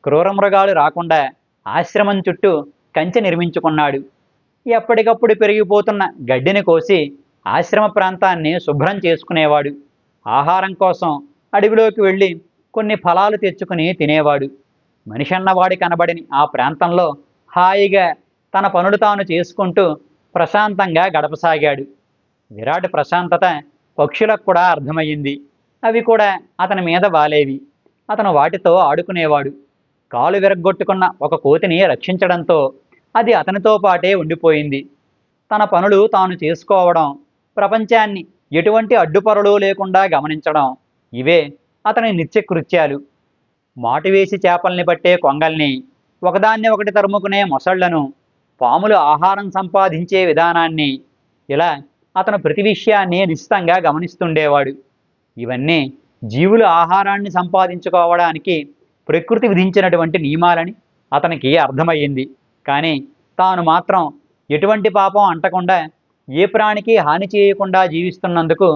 క్రూరమృగాలు రాకుండా ఆశ్రమం చుట్టూ కంచె నిర్మించుకున్నాడు. ఎప్పటికప్పుడు పెరిగిపోతున్న గడ్డిని కోసి ఆశ్రమ ప్రాంతాన్ని శుభ్రం చేసుకునేవాడు. ఆహారం కోసం అడవిలోకి వెళ్ళి కొన్ని ఫలాలు తెచ్చుకుని తినేవాడు. మనిషన్నవాడి కనబడిని ఆ ప్రాంతంలో హాయిగా తన పనులు తాను చేసుకుంటూ ప్రశాంతంగా గడపసాగాడు. విరాట్ ప్రశాంతత పక్షులకు కూడా అర్థమయ్యింది. అవి కూడా అతని మీద వాలేవి. అతను వాటితో ఆడుకునేవాడు. కాలు విరగ్గొట్టుకున్న ఒక కోతిని రక్షించడంతో అది అతనితో పాటే ఉండిపోయింది. తన పనులు తాను చేసుకోవడం, ప్రపంచాన్ని ఎటువంటి అడ్డుపరులు లేకుండా గమనించడం, ఇవే అతని నిత్యకృత్యాలు. మాటువేసి చేపల్ని పట్టే కొంగల్ని, ఒకదాన్ని ఒకటి తరుముకునే మొసళ్లను, పాములు ఆహారం సంపాదించే విధానాన్ని, ఇలా అతను ప్రతి విషయాన్ని నిశితంగా గమనిస్తుండేవాడు. ఇవన్నీ జీవులు ఆహారాన్ని సంపాదించుకోవడానికి ప్రకృతి విధించినటువంటి నియమాలని అతనికి అర్థమయ్యింది. కానీ తాను మాత్రం ఎటువంటి పాపం అంటకుండా ఏ ప్రాణికి హాని చేయకుండా జీవిస్తున్నందుకు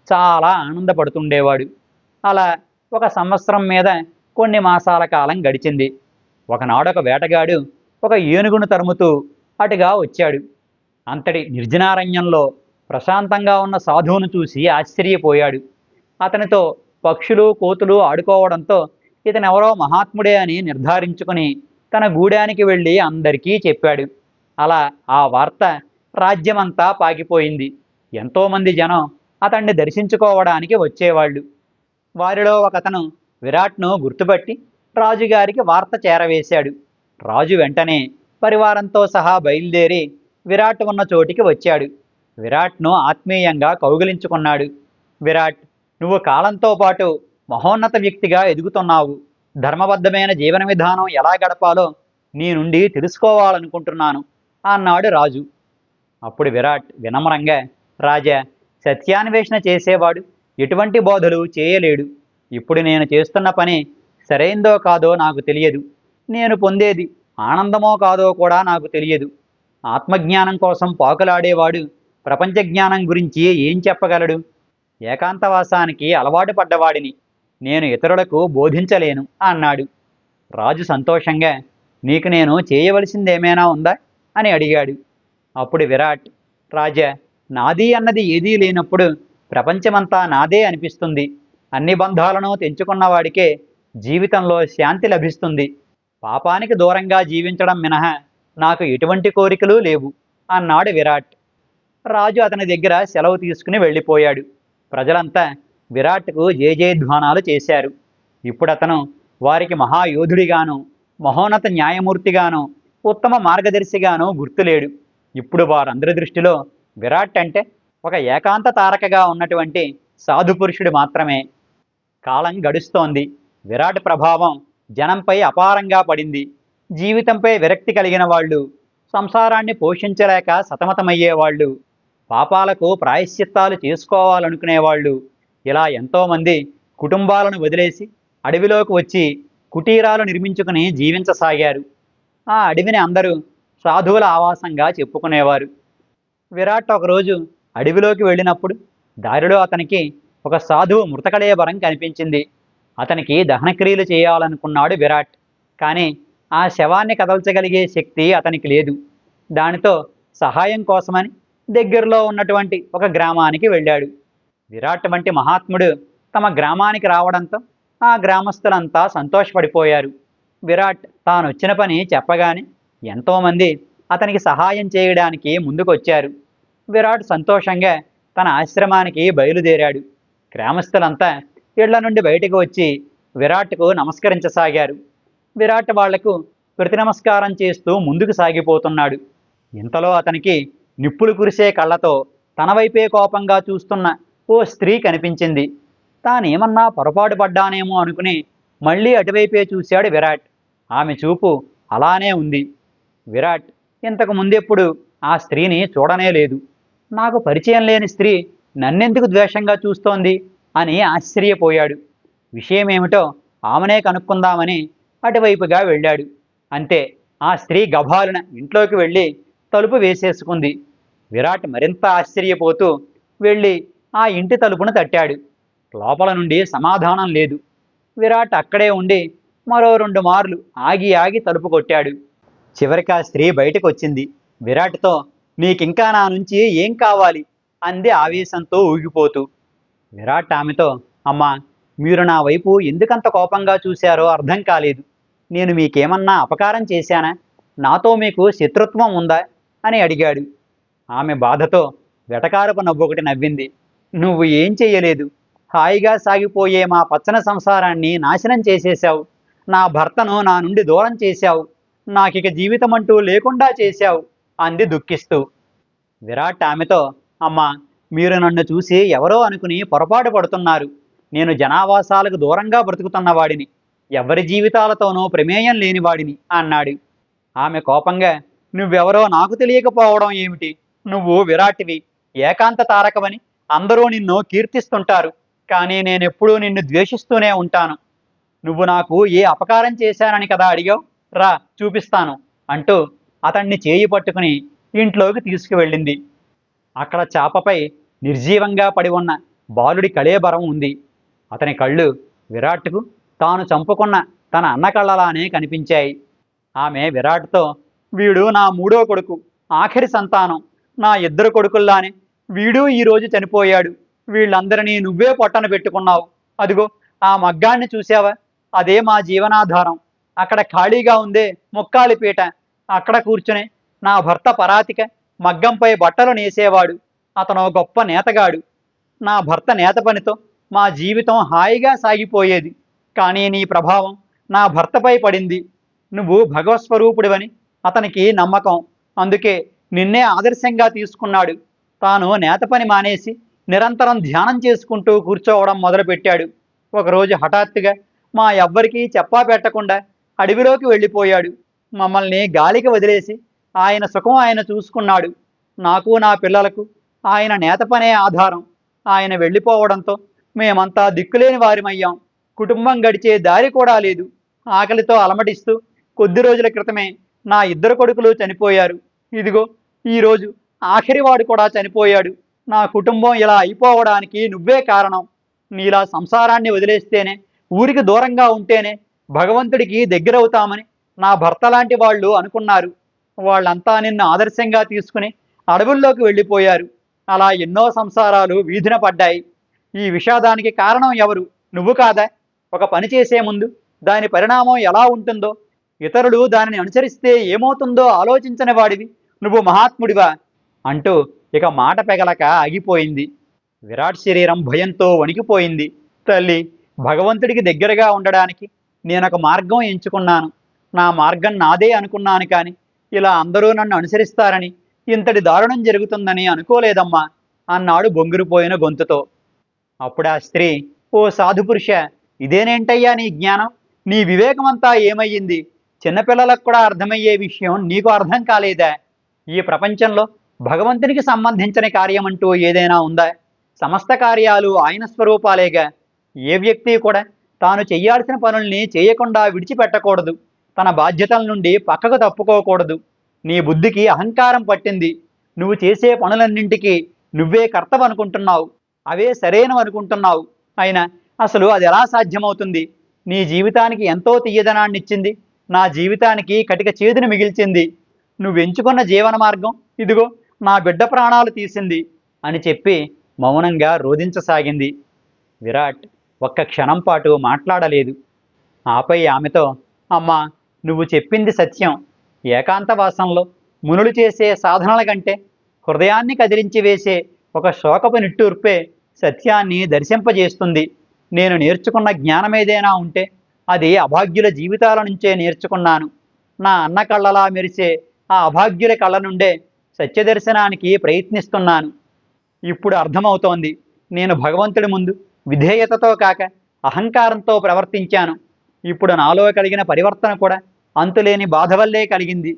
చాలా ఆనందపడుతుండేవాడు. అలా ఒక సంవత్సరం మీద కొన్ని మాసాల కాలం గడిచింది. ఒకనాడొక వేటగాడు ఒక ఏనుగును తరుముతూ అటుగా వచ్చాడు. అంతటి నిర్జనారణ్యంలో ప్రశాంతంగా ఉన్న సాధువును చూసి ఆశ్చర్యపోయాడు. అతనితో పక్షులు కోతులు ఆడుకోవడంతో ఇతనెవరో మహాత్ముడే అని నిర్ధారించుకుని తన గూడానికి వెళ్ళి అందరికీ చెప్పాడు. అలా ఆ వార్త రాజ్యమంతా పాకిపోయింది. ఎంతోమంది జనం అతన్ని దర్శించుకోవడానికి వచ్చేవాళ్ళు. వారిలో ఒకతను విరాట్ను గుర్తుపట్టి రాజుగారికి వార్త చేరవేశాడు. రాజు వెంటనే పరివారంతో సహా బయలుదేరి విరాట్ ఉన్న చోటికి వచ్చాడు. విరాట్ను ఆత్మీయంగా కౌగిలించుకున్నాడు. విరాట్, నువ్వు కాలంతో పాటు మహోన్నత వ్యక్తిగా ఎదుగుతున్నావు. ధర్మబద్ధమైన జీవన విధానం ఎలా గడపాలో నీ నుండి తెలుసుకోవాలనుకుంటున్నాను అన్నాడు రాజు. అప్పుడు విరాట్ వినమ్రంగా, రాజా, సత్యాన్వేషణ చేసేవాడు ఎటువంటి బోధలు చేయలేడు. ఇప్పుడు నేను చేస్తున్న పని సరైందో కాదో నాకు తెలియదు. నేను పొందేది ఆనందమో కాదో కూడా నాకు తెలియదు. ఆత్మజ్ఞానం కోసం పాకులాడేవాడు ప్రపంచ జ్ఞానం గురించి ఏం చెప్పగలడు? ఏకాంతవాసానికి అలవాటు పడ్డవాడిని నేను ఇతరులకు బోధించలేను అన్నాడు. రాజు సంతోషంగా, నీకు నేను చేయవలసిందేమైనా ఉందా అని అడిగాడు. అప్పుడు విరాట్, రాజా, నాది అన్నది ఏదీ లేనప్పుడు ప్రపంచమంతా నాదే అనిపిస్తుంది. అన్ని బంధాలను తెంచుకున్నవాడికే జీవితంలో శాంతి లభిస్తుంది. పాపానికి దూరంగా జీవించడం మినహా నాకు ఎటువంటి కోరికలు లేవు అన్నాడు విరాట్. రాజు అతని దగ్గర సెలవు తీసుకుని వెళ్ళిపోయాడు. ప్రజలంతా విరాట్కు జయజయధ్వానాలు చేశారు. ఇప్పుడు అతను వారికి మహాయోధుడిగాను, మహోన్నత న్యాయమూర్తిగాను, ఉత్తమ మార్గదర్శిగాను గుర్తులేడు. ఇప్పుడు వారందరి దృష్టిలో విరాట్ అంటే ఒక ఏకాంత తారకగా ఉన్నటువంటి సాధుపురుషుడు మాత్రమే. కాలం గడుస్తోంది. విరాట్ ప్రభావం జనంపై అపారంగా పడింది. జీవితంపై విరక్తి కలిగిన వాళ్ళు, సంసారాన్ని పోషించలేక సతమతమయ్యేవాళ్ళు, పాపాలకు ప్రాయశ్చిత్తాలు చేసుకోవాలనుకునేవాళ్ళు, ఇలా ఎంతోమంది కుటుంబాలను వదిలేసి అడవిలోకి వచ్చి కుటీరాలు నిర్మించుకుని జీవించసాగారు. ఆ అడవిని అందరూ సాధువుల ఆవాసంగా చెప్పుకునేవారు. విరాట్ ఒకరోజు అడవిలోకి వెళ్ళినప్పుడు దారిలో అతనికి ఒక సాధువు మృతకళేబరం కనిపించింది. అతనికి దహనక్రియలు చేయాలనుకున్నాడు విరాట్. కానీ ఆ శవాన్ని కదల్చగలిగే శక్తి అతనికి లేదు. దానితో సహాయం కోసమని దగ్గరలో ఉన్నటువంటి ఒక గ్రామానికి వెళ్ళాడు. విరాట్ వంటి మహాత్ముడు తమ గ్రామానికి రావడంతో ఆ గ్రామస్తులంతా సంతోషపడిపోయారు. విరాట్ తాను వచ్చిన పని చెప్పగానే ఎంతోమంది అతనికి సహాయం చేయడానికి ముందుకొచ్చారు. విరాట్ సంతోషంగా తన ఆశ్రమానికి బయలుదేరాడు. గ్రామస్తులంతా ఇళ్ల నుండి బయటకు వచ్చి విరాట్కు నమస్కరించసాగారు. విరాట్ వాళ్లకు ప్రతి నమస్కారం చేస్తూ ముందుకు సాగిపోతున్నాడు. ఇంతలో అతనికి నిప్పులు కురిసే కళ్ళతో తన వైపే కోపంగా చూస్తున్న ఓ స్త్రీ కనిపించింది. తానేమన్నా పొరపాటు పడ్డానేమో అనుకుని మళ్ళీ అటువైపే చూశాడు విరాట్. ఆమె చూపు అలానే ఉంది. విరాట్ ఇంతకు ముందెప్పుడు ఆ స్త్రీని చూడనే లేదు. నాకు పరిచయం లేని స్త్రీ నన్నెందుకు ద్వేషంగా చూస్తోంది అని ఆశ్చర్యపోయాడు. విషయమేమిటో ఆమెనే కనుక్కుందామని అటువైపుగా వెళ్ళాడు. అంతే, ఆ స్త్రీ గభాలున ఇంట్లోకి వెళ్ళి తలుపు వేసేసుకుంది. విరాట్ మరింత ఆశ్చర్యపోతూ వెళ్ళి ఆ ఇంటి తలుపును తట్టాడు. లోపల నుండి సమాధానం లేదు. విరాట్ అక్కడే ఉండి మరో 2 మార్లు ఆగి ఆగి తలుపు కొట్టాడు. చివరికి ఆ స్త్రీ బయటకు వచ్చింది. విరాట్తో, నీకింకా నా నుంచి ఏం కావాలి అంది ఆవేశంతో ఊగిపోతూ. విరాట్ ఆమెతో, అమ్మా, మీరు నా వైపు ఎందుకంత కోపంగా చూశారో అర్థం కాలేదు. నేను మీకేమన్నా అపకారం చేశానా? నాతో మీకు శత్రుత్వం ఉందా అని అడిగాడు. ఆమె బాధతో వెటకారపు నవ్వొకటి నవ్వింది. నువ్వు ఏం చెయ్యలేదు. హాయిగా సాగిపోయే మా పచ్చని సంసారాన్ని నాశనం చేసేశావు. నా భర్తను నా నుండి దూరం చేశావు. నాకిక జీవితం అంటూ లేకుండా చేశావు అంది దుఃఖిస్తూ. విరాట్ ఆమెతో, అమ్మా, మీరు నన్ను చూసి ఎవరో అనుకుని పొరపాటు పడుతున్నారు. నేను జనావాసాలకు దూరంగా బ్రతుకుతున్నవాడిని, ఎవరి జీవితాలతోనూ ప్రమేయం లేనివాడిని అన్నాడు. ఆమె కోపంగా, నువ్వెవరో నాకు తెలియకపోవడం ఏమిటి? నువ్వు విరాట్వి, ఏకాంత తారకమని అందరూ నిన్ను కీర్తిస్తుంటారు. కానీ నేనెప్పుడూ నిన్ను ద్వేషిస్తూనే ఉంటాను. నువ్వు నాకు ఏ అపకారం చేశానని కదా అడిగావు? రా చూపిస్తాను అంటూ అతన్ని చేయి పట్టుకుని ఇంట్లోకి తీసుకువెళ్ళింది. అక్కడ చాపపై నిర్జీవంగా పడి ఉన్న బాలుడి కళేబరం ఉంది. అతని కళ్ళు విరాట్కు తాను చంపుకున్న తన అన్న కళ్ళలానే కనిపించాయి. ఆమె విరాట్తో, వీడు నా 3వ కొడుకు, ఆఖరి సంతానం. నా 2 కొడుకుల్లానే వీడు ఈరోజు చనిపోయాడు. వీళ్ళందరినీ నువ్వే పొట్టన పెట్టుకున్నావు. అదిగో ఆ మగ్గాన్ని చూసావా? అదే మా జీవనాధారం. అక్కడ ఖాళీగా ఉందే ముక్కాలిపీట, అక్కడ కూర్చునే నా భర్త పరాతిక మగ్గంపై బట్టలు నేసేవాడు. అతను గొప్ప నేతగాడు. నా భర్త నేత పనితో మా జీవితం హాయిగా సాగిపోయేది. కానీ నీ ప్రభావం నా భర్తపై పడింది. నువ్వు భగవత్స్వరూపుడివని అతనికి నమ్మకం. అందుకే నిన్నే ఆదర్శంగా తీసుకున్నాడు. తాను నేత పని మానేసి నిరంతరం ధ్యానం చేసుకుంటూ కూర్చోవడం మొదలుపెట్టాడు. ఒకరోజు హఠాత్తుగా మా ఎవ్వరికీ చెప్పా పెట్టకుండా అడవిలోకి వెళ్ళిపోయాడు. మమ్మల్ని గాలికి వదిలేసి ఆయన సుఖం ఆయన చూసుకున్నాడు. నాకు నా పిల్లలకు ఆయన నేత పనే ఆధారం. ఆయన వెళ్ళిపోవడంతో మేమంతా దిక్కులేని వారిమయ్యాం. కుటుంబం గడిచే దారి కూడా లేదు. ఆకలితో అలమటిస్తూ కొద్ది రోజుల క్రితమే నా 2 కొడుకులు చనిపోయారు. ఇదిగో ఈరోజు ఆఖరివాడు కూడా చనిపోయాడు. నా కుటుంబం ఇలా అయిపోవడానికి నువ్వే కారణం. నీలా సంసారాన్ని వదిలేస్తేనే, ఊరికి దూరంగా ఉంటేనే భగవంతుడికి దగ్గరవుతామని నా భర్త లాంటి వాళ్ళు అనుకున్నారు. వాళ్ళంతా నిన్ను ఆదర్శంగా తీసుకుని అడవుల్లోకి వెళ్ళిపోయారు. అలా ఎన్నో సంసారాలు వీధిన పడ్డాయి. ఈ విషాదానికి కారణం ఎవరు? నువ్వు కాదా? ఒక పని చేసే ముందు దాని పరిణామం ఎలా ఉంటుందో, ఇతరులు దానిని అనుసరిస్తే ఏమవుతుందో ఆలోచించని వాడివి నువ్వు మహాత్ముడివా అంటూ ఇక మాట పెగలక ఆగిపోయింది. విరాట్ శరీరం భయంతో వణికిపోయింది. తల్లి, భగవంతుడికి దగ్గరగా ఉండడానికి నేనొక మార్గం ఎంచుకున్నాను. నా మార్గం నాదే అనుకున్నాను, కానీ ఇలా అందరూ నన్ను అనుసరిస్తారని, ఇంతటి దారుణం జరుగుతుందని అనుకోలేదమ్మా అన్నాడు బొంగురుపోయిన గొంతుతో. అప్పుడు ఆ స్త్రీ, ఓ సాధుపురుష, ఇదేనేంటయ్యా నీ జ్ఞానం? నీ వివేకమంతా ఏమయ్యింది? చిన్నపిల్లలకు కూడా అర్థమయ్యే విషయం నీకు అర్థం కాలేదా? ఈ ప్రపంచంలో భగవంతునికి సంబంధించిన కార్యమంటూ ఏదైనా ఉందా? సమస్త కార్యాలు ఆయన స్వరూపాలేగా. ఏ వ్యక్తి కూడా తాను చెయ్యాల్సిన పనుల్ని చేయకుండా విడిచిపెట్టకూడదు. తన బాధ్యతల నుండి పక్కకు తప్పుకోకూడదు. నీ బుద్ధికి అహంకారం పట్టింది. నువ్వు చేసే పనులన్నింటికీ నువ్వే కర్తవనుకుంటున్నావు, అవే సరైనవనుకుంటున్నావు. అయినా అసలు అది ఎలా సాధ్యమవుతుంది? నీ జీవితానికి ఎంతో తీయదనాన్నిచ్చింది, నా జీవితానికి కటిక చేదును మిగిల్చింది. నువ్వెంచుకున్న జీవన మార్గం ఇదిగో నా బిడ్డ ప్రాణాలు తీసింది అని చెప్పి మౌనంగా రోధించసాగింది. విరాట్ ఒక్క క్షణం పాటు మాట్లాడలేదు. ఆపై ఆమెతో, అమ్మా, నువ్వు చెప్పింది సత్యం. ఏకాంతవాసంలో మునులు చేసే సాధనల కంటే హృదయాన్ని కదిలించి వేసే ఒక శోకపు నిట్టూర్పే సత్యాన్ని దర్శింపజేస్తుంది. నేను నేర్చుకున్న జ్ఞానమేదైనా ఉంటే అది అభాగ్యుల జీవితాల నుంచే నేర్చుకున్నాను. నా అన్న కళ్ళలా మెరిసే ఆ అభాగ్యుల కళ్ళ నుండే సత్యదర్శనానికి ప్రయత్నిస్తున్నాను. ఇప్పుడు అర్థమవుతోంది, నేను భగవంతుడి ముందు విధేయతతో కాక అహంకారంతో ప్రవర్తించాను. ఇప్పుడు నాలో కలిగిన పరివర్తన కూడా అంతులేని బాధ వల్లే కలిగింది.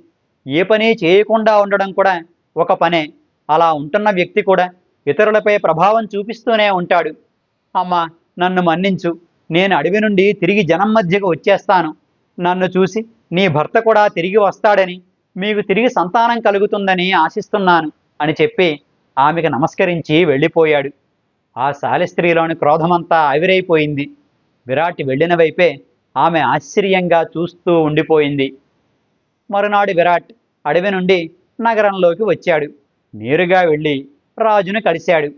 ఏ పని చేయకుండా ఉండడం కూడా ఒక పనే. అలా ఉంటున్న వ్యక్తి కూడా ఇతరులపై ప్రభావం చూపిస్తూనే ఉంటాడు. అమ్మా, నన్ను మన్నించు. నేను అడవి నుండి తిరిగి జనం మధ్యకు వచ్చేస్తాను. నన్ను చూసి నీ భర్త కూడా తిరిగి వస్తాడని, మీకు తిరిగి సంతానం కలుగుతుందని ఆశిస్తున్నాను అని చెప్పి ఆమెకు నమస్కరించి వెళ్ళిపోయాడు. ఆ శాలిస్త్రీలోని క్రోధమంతా ఆవిరైపోయింది. విరాట్ వెళ్ళిన వైపే ఆమె ఆశ్చర్యంగా చూస్తూ ఉండిపోయింది. మరునాడు విరాట్ అడవి నుండి నగరంలోకి వచ్చాడు. నేరుగా వెళ్ళి రాజును కలిశాడు.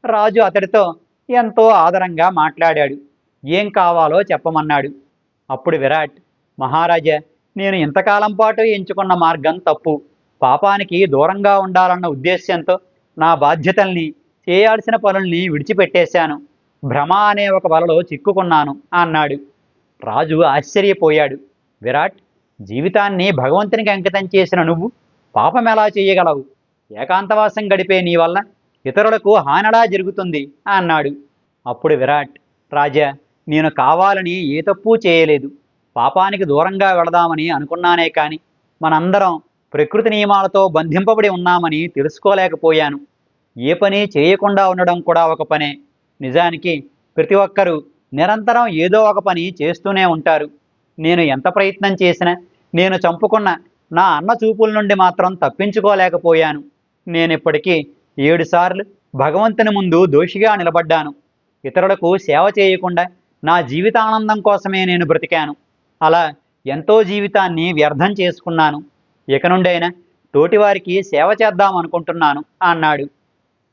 రాజు అతడితో ఎంతో ఆదరంగా మాట్లాడాడు. ఏం కావాలో చెప్పమన్నాడు. అప్పుడు విరాట్, మహారాజా, నేను ఇంతకాలం పాటు ఎంచుకున్న మార్గం తప్పు. పాపానికి దూరంగా ఉండాలన్న ఉద్దేశ్యంతో నా బాధ్యతల్ని, చేయాల్సిన పనుల్ని విడిచిపెట్టేశాను. భ్రమ అనే ఒక వలలో చిక్కుకున్నాను అన్నాడు. రాజు ఆశ్చర్యపోయాడు. విరాట్, జీవితాన్ని భగవంతునికి అంకితం చేసిన నువ్వు పాపం ఎలా చేయగలవు? ఏకాంతవాసం గడిపే నీ వల్ల ఇతరులకు హానడా జరుగుతుంది అన్నాడు. అప్పుడు విరాట్, రాజా, నేను కావాలని ఏ తప్పు చేయలేదు. పాపానికి దూరంగా వెళదామని అనుకున్నానే కానీ మనందరం ప్రకృతి నియమాలతో బంధింపబడి ఉన్నామని తెలుసుకోలేకపోయాను. ఏ పని చేయకుండా ఉండడం కూడా ఒక పనే. నిజానికి ప్రతి ఒక్కరూ నిరంతరం ఏదో ఒక పని చేస్తూనే ఉంటారు. నేను ఎంత ప్రయత్నం చేసినా నేను చంపుకున్న నా అన్న చూపుల నుండి మాత్రం తప్పించుకోలేకపోయాను. నేనిప్పటికీ 7 సార్లు భగవంతుని ముందు దోషిగా నిలబడ్డాను. ఇతరులకు సేవ చేయకుండా నా జీవితానందం కోసమే నేను బ్రతికాను. అలా ఎంతో జీవితాన్ని వ్యర్థం చేసుకున్నాను. ఇక నుండైనా తోటివారికి సేవ చేద్దామనుకుంటున్నాను అన్నాడు.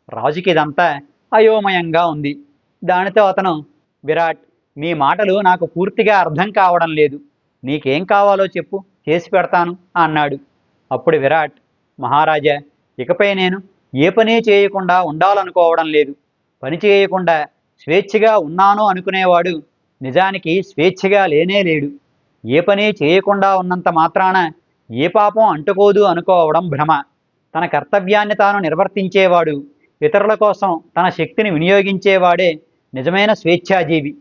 రాజుకి ఇదంతా అయోమయంగా ఉంది. దానితో అతను, విరాట్, నీ మాటలు నాకు పూర్తిగా అర్థం కావడం లేదు. నీకేం కావాలో చెప్పు, చేసి పెడతాను అన్నాడు. అప్పుడు విరాట్, మహారాజా, ఇకపై నేను ఏ పని చేయకుండా ఉండాలనుకోవడం లేదు. పని చేయకుండా స్వేచ్ఛగా ఉన్నాను అనుకునేవాడు నిజానికి స్వేచ్ఛగా లేనే లేడు. ఏ పని చేయకుండా ఉన్నంత మాత్రాన ఏ పాపం అంటుకోదు అనుకోవడం భ్రమ. తన కర్తవ్యాన్ని తాను నిర్వర్తించేవాడు, ఇతరుల కోసం తన శక్తిని వినియోగించేవాడే నిజమైన స్వేచ్ఛాజీవి.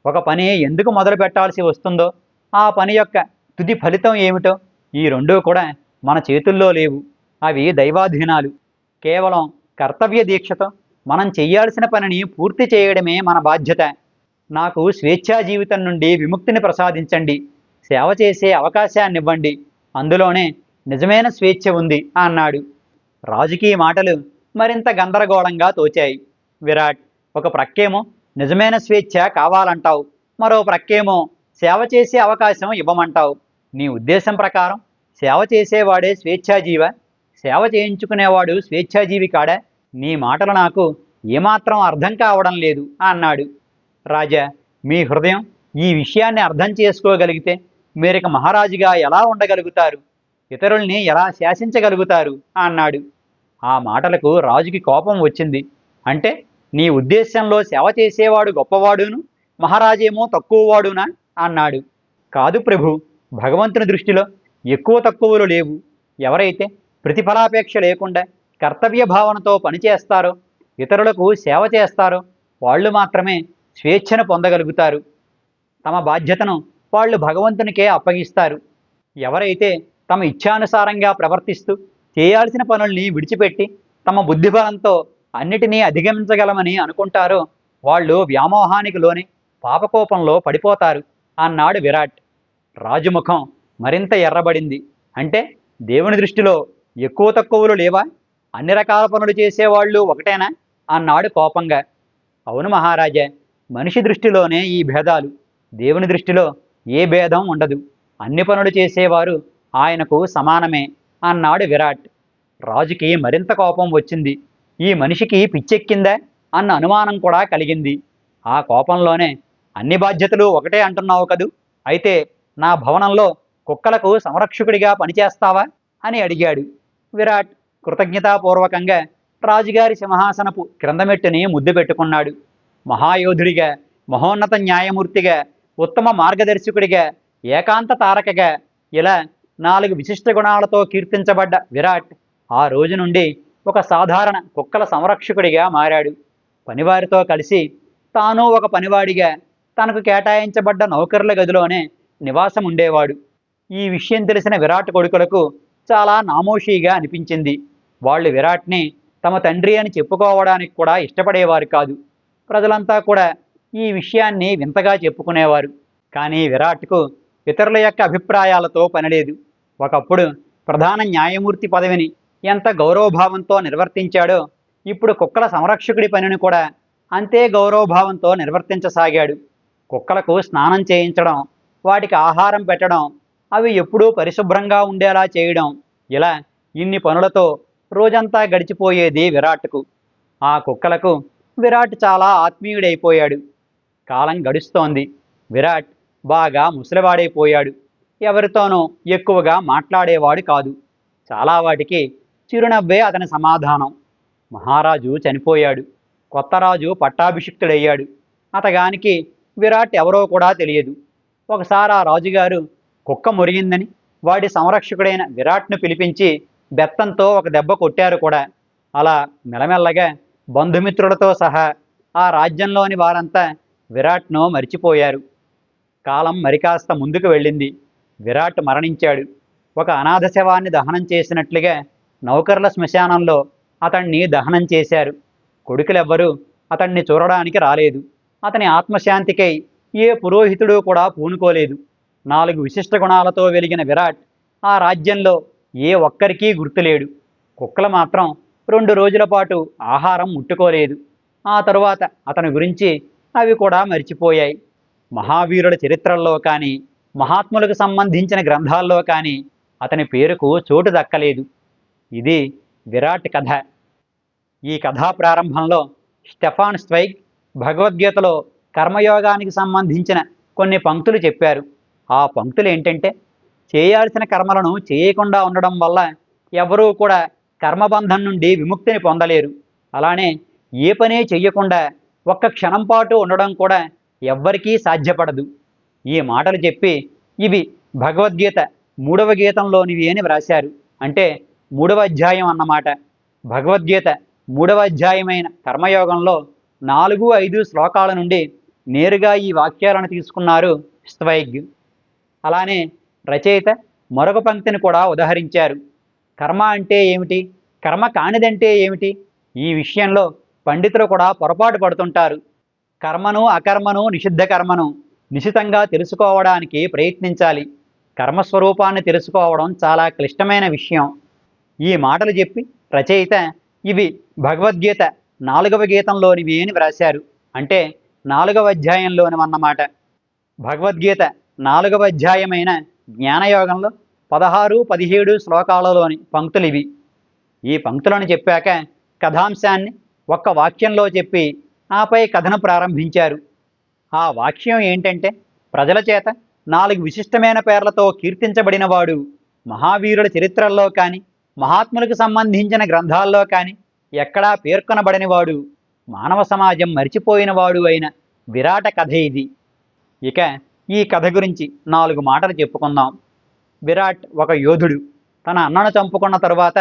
ఒక పని ఎందుకు మొదలు పెట్టాల్సి వస్తుందో, ఆ పని యొక్క తుది ఫలితం ఏమిటో ఈ రెండూ కూడా మన చేతుల్లో లేవు. అవి దైవాధీనాలు. కేవలం కర్తవ్య దీక్షతో మనం చేయాల్సిన పనిని పూర్తి చేయడమే మన బాధ్యత. నాకు స్వేచ్ఛా జీవితం నుండి విముక్తిని ప్రసాదించండి. సేవ చేసే అవకాశాన్నివ్వండి. అందులోనే నిజమైన స్వేచ్ఛ ఉంది అన్నాడు. రాజుకి ఈ మాటలు మరింత గందరగోళంగా తోచాయి. విరాట్, ఒక ప్రక్కేమో నిజమైన స్వేచ్ఛ కావాలంటావు, మరో ప్రక్కేమో సేవ చేసే అవకాశం ఇవ్వమంటావు. నీ ఉద్దేశం ప్రకారం సేవ చేసేవాడే స్వేచ్ఛాజీవ? సేవ చేయించుకునేవాడు స్వేచ్ఛాజీవి కాడా? నీ మాటలు నాకు ఏమాత్రం అర్థం కావడం లేదు అన్నాడు. రాజా, మీ హృదయం ఈ విషయాన్ని అర్థం చేసుకోగలిగితే మీరిక మహారాజుగా ఎలా ఉండగలుగుతారు? ఇతరుల్ని ఎలా శాసించగలుగుతారు అన్నాడు. ఆ మాటలకు రాజుకి కోపం వచ్చింది. అంటే నీ ఉద్దేశంలో సేవ చేసేవాడు గొప్పవాడును, మహారాజేమో తక్కువవాడునా అన్నాడు. కాదు ప్రభు, భగవంతుని దృష్టిలో ఎక్కువ తక్కువలు లేవు. ఎవరైతే ప్రతిఫలాపేక్ష లేకుండా కర్తవ్య భావనతో పనిచేస్తారో, ఇతరులకు సేవ చేస్తారో వాళ్ళు మాత్రమే స్వేచ్ఛను పొందగలుగుతారు. తమ బాధ్యతను వాళ్ళు భగవంతునికే అప్పగిస్తారు. ఎవరైతే తమ ఇచ్ఛానుసారంగా ప్రవర్తిస్తూ చేయాల్సిన పనుల్ని విడిచిపెట్టి తమ బుద్ధిబలంతో అన్నిటినీ అధిగమించగలమని అనుకుంటారో వాళ్ళు వ్యామోహానికి లోని పాపకోపంలో పడిపోతారు అన్నాడు విరాట్. రాజుముఖం మరింత ఎర్రబడింది. అంటే దేవుని దృష్టిలో ఎక్కువ తక్కువలు లేవా? అన్ని రకాల పనులు చేసేవాళ్ళు ఒకటేనా అన్నాడు కోపంగా. అవును మహారాజా, మనిషి దృష్టిలోనే ఈ భేదాలు. దేవుని దృష్టిలో ఏ భేదం ఉండదు. అన్ని పనులు చేసేవారు ఆయనకు సమానమే అన్నాడు విరాట్. రాజుకి మరింత కోపం వచ్చింది. ఈ మనిషికి పిచ్చెక్కిందా అన్న అనుమానం కూడా కలిగింది. ఆ కోపంలోనే, అన్ని బాధ్యతలు ఒకటే అంటున్నావు కదూ, అయితే నా భవనంలో కుక్కలకు సంరక్షకుడిగా పనిచేస్తావా అని అడిగాడు. విరాట్ కృతజ్ఞతాపూర్వకంగా రాజుగారి సింహాసనపు క్రిందమెట్టుని ముద్దు పెట్టుకున్నాడు. మహాయోధుడిగా, మహోన్నత న్యాయమూర్తిగా, ఉత్తమ మార్గదర్శకుడిగా, ఏకాంత తారకగా, ఇలా 4 విశిష్ట గుణాలతో కీర్తించబడ్డ విరాట్ ఆ రోజు నుండి ఒక సాధారణ కుక్కల సంరక్షకుడిగా మారాడు. పనివారితో కలిసి తాను ఒక పనివాడిగా తనకు కేటాయించబడ్డ నౌకరుల గదిలోనే నివాసం ఉండేవాడు. ఈ విషయం తెలిసిన విరాట్ కొడుకులకు చాలా నామోషీగా అనిపించింది. వాళ్ళు విరాట్ని తమ తండ్రి అని చెప్పుకోవడానికి కూడా ఇష్టపడేవారు కాదు. ప్రజలంతా కూడా ఈ విషయాన్ని వింతగా చెప్పుకునేవారు. కానీ విరాట్కు ఇతరుల యొక్క అభిప్రాయాలతో పనిలేదు. ఒకప్పుడు ప్రధాన న్యాయమూర్తి పదవిని ఎంత గౌరవభావంతో నిర్వర్తించాడో ఇప్పుడు కుక్కల సంరక్షకుడి పనిని కూడా అంతే గౌరవభావంతో నిర్వర్తించసాగాడు. కుక్కలకు స్నానం చేయించడం, వాటికి ఆహారం పెట్టడం, అవి ఎప్పుడూ పరిశుభ్రంగా ఉండేలా చేయడం, ఇలా ఇన్ని పనులతో రోజంతా గడిచిపోయేది విరాట్కు. ఆ కుక్కలకు విరాట్ చాలా ఆత్మీయుడైపోయాడు. కాలం గడుస్తోంది. విరాట్ బాగా ముసలివాడైపోయాడు. ఎవరితోనూ ఎక్కువగా మాట్లాడేవాడు కాదు. చాలా వాటికి చిరునవ్వే అతని సమాధానం. మహారాజు చనిపోయాడు. కొత్త రాజు పట్టాభిషిక్తుడయ్యాడు. అతగానికి విరాట్ ఎవరో కూడా తెలియదు. ఒకసారి ఆ రాజుగారు కుక్క మురిగిందని వాడి సంరక్షకుడైన విరాట్ను పిలిపించి బెత్తంతో ఒక దెబ్బ కొట్టారు కూడా. అలా మెల్లమెల్లగా బంధుమిత్రులతో సహా ఆ రాజ్యంలోని వారంతా విరాట్ను మరిచిపోయారు. కాలం మరికాస్త ముందుకు వెళ్ళింది. విరాట్ మరణించాడు. ఒక అనాథ శవాన్ని దహనం చేసినట్లుగా నౌకర్ల శ్మశానంలో అతన్ని దహనం చేశారు. కొడుకులెవ్వరూ అతన్ని చూడడానికి రాలేదు. అతని ఆత్మశాంతికై ఏ పురోహితుడు కూడా పూనుకోలేదు. 4 విశిష్ట గుణాలతో వెలిగిన విరాట్ ఆ రాజ్యంలో ఏ ఒక్కరికీ గుర్తులేడు. కుక్కలు మాత్రం 2 రోజుల పాటు ఆహారం ముట్టుకోలేదు. ఆ తరువాత అతని గురించి అవి కూడా మరిచిపోయాయి. మహావీరుల చరిత్రల్లో కానీ, మహాత్ములకు సంబంధించిన గ్రంథాల్లో కానీ అతని పేరుకు చోటు దక్కలేదు. ఇది విరాట్ కథ. ఈ కథా ప్రారంభంలో స్టెఫాన్ స్ట్వైగ్ భగవద్గీతలో కర్మయోగానికి సంబంధించిన కొన్ని పంక్తులు చెప్పారు. ఆ పంక్తులు ఏంటంటే, చేయాల్సిన కర్మలను చేయకుండా ఉండడం వల్ల ఎవరూ కూడా కర్మబంధం నుండి విముక్తిని పొందలేరు. అలానే ఏ పనే చెయ్యకుండా ఒక్క క్షణం పాటు ఉండడం కూడా ఎవ్వరికీ సాధ్యపడదు. ఈ మాటలు చెప్పి ఇవి భగవద్గీత 3వ గీతంలోనివి అని వ్రాశారు. అంటే 3వ అధ్యాయం అన్నమాట. భగవద్గీత 3వ అధ్యాయమైన కర్మయోగంలో 4, 5 శ్లోకాల నుండి నేరుగా ఈ వాక్యాలను తీసుకున్నారు స్ట్వైగ్. అలానే రచయిత మరొక పంక్తిని కూడా ఉదహరించారు. కర్మ అంటే ఏమిటి, కర్మ కానిదంటే ఏమిటి, ఈ విషయంలో పండితులు కూడా పొరపాటు పడుతుంటారు. కర్మను, అకర్మను, నిషిద్ధ కర్మను నిశితంగా తెలుసుకోవడానికి ప్రయత్నించాలి. కర్మస్వరూపాన్ని తెలుసుకోవడం చాలా క్లిష్టమైన విషయం. ఈ మాటలు చెప్పి రచయిత ఇవి భగవద్గీత 4వ గీతంలోనివి అని వ్రాశారు. అంటే 4వ అధ్యాయంలోనివన్నమాట. భగవద్గీత 4వ అధ్యాయమైన జ్ఞానయోగంలో 16, 17 శ్లోకాలలోని పంక్తులివి. ఈ పంక్తులను చెప్పాక కథాంశాన్ని ఒక్క వాక్యంలో చెప్పి ఆపై కథను ప్రారంభించారు. ఆ వాక్యం ఏంటంటే, ప్రజల చేత 4 విశిష్టమైన పేర్లతో కీర్తించబడినవాడు, మహావీరుల చరిత్రల్లో కానీ, మహాత్ములకు సంబంధించిన గ్రంథాల్లో కానీ ఎక్కడా పేర్కొనబడనివాడు, మానవ సమాజం మరిచిపోయినవాడు అయిన విరాట కథ ఇది. ఇక ఈ కథ గురించి 4 మాటలు చెప్పుకుందాం. విరాట్ ఒక యోధుడు. తన అన్నను చంపుకున్న తరువాత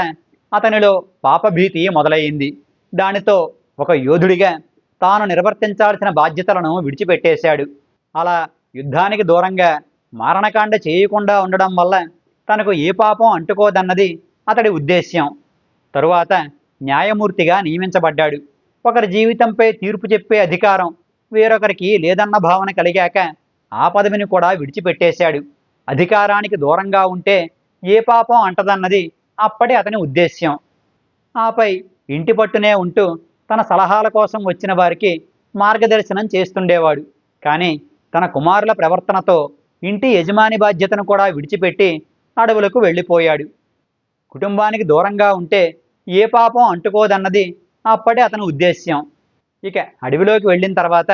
అతనిలో పాపభీతి మొదలయ్యింది. దానితో ఒక యోధుడిగా తాను నిర్వర్తించాల్సిన బాధ్యతలను విడిచిపెట్టేశాడు. అలా యుద్ధానికి దూరంగా మారణకాండ చేయకుండా ఉండడం వల్ల తనకు ఏ పాపం అంటుకోదన్నది అతడి ఉద్దేశ్యం. తరువాత న్యాయమూర్తిగా నియమించబడ్డాడు. ఒకరి జీవితంపై తీర్పు చెప్పే అధికారం వేరొకరికి లేదన్న భావన కలిగాక ఆ పదవిని కూడా విడిచిపెట్టేశాడు. అధికారానికి దూరంగా ఉంటే ఏ పాపం అంటదన్నది అప్పటి అతని ఉద్దేశ్యం. ఆపై ఇంటి పట్టునే ఉంటూ తన సలహాల కోసం వచ్చిన వారికి మార్గదర్శనం చేస్తుండేవాడు. కానీ తన కుమారుల ప్రవర్తనతో ఇంటి యజమాని బాధ్యతను కూడా విడిచిపెట్టి అడవులకు వెళ్ళిపోయాడు. కుటుంబానికి దూరంగా ఉంటే ఏ పాపం అంటుకోదన్నది అప్పటి అతని ఉద్దేశ్యం. ఇక అడవిలోకి వెళ్ళిన తర్వాత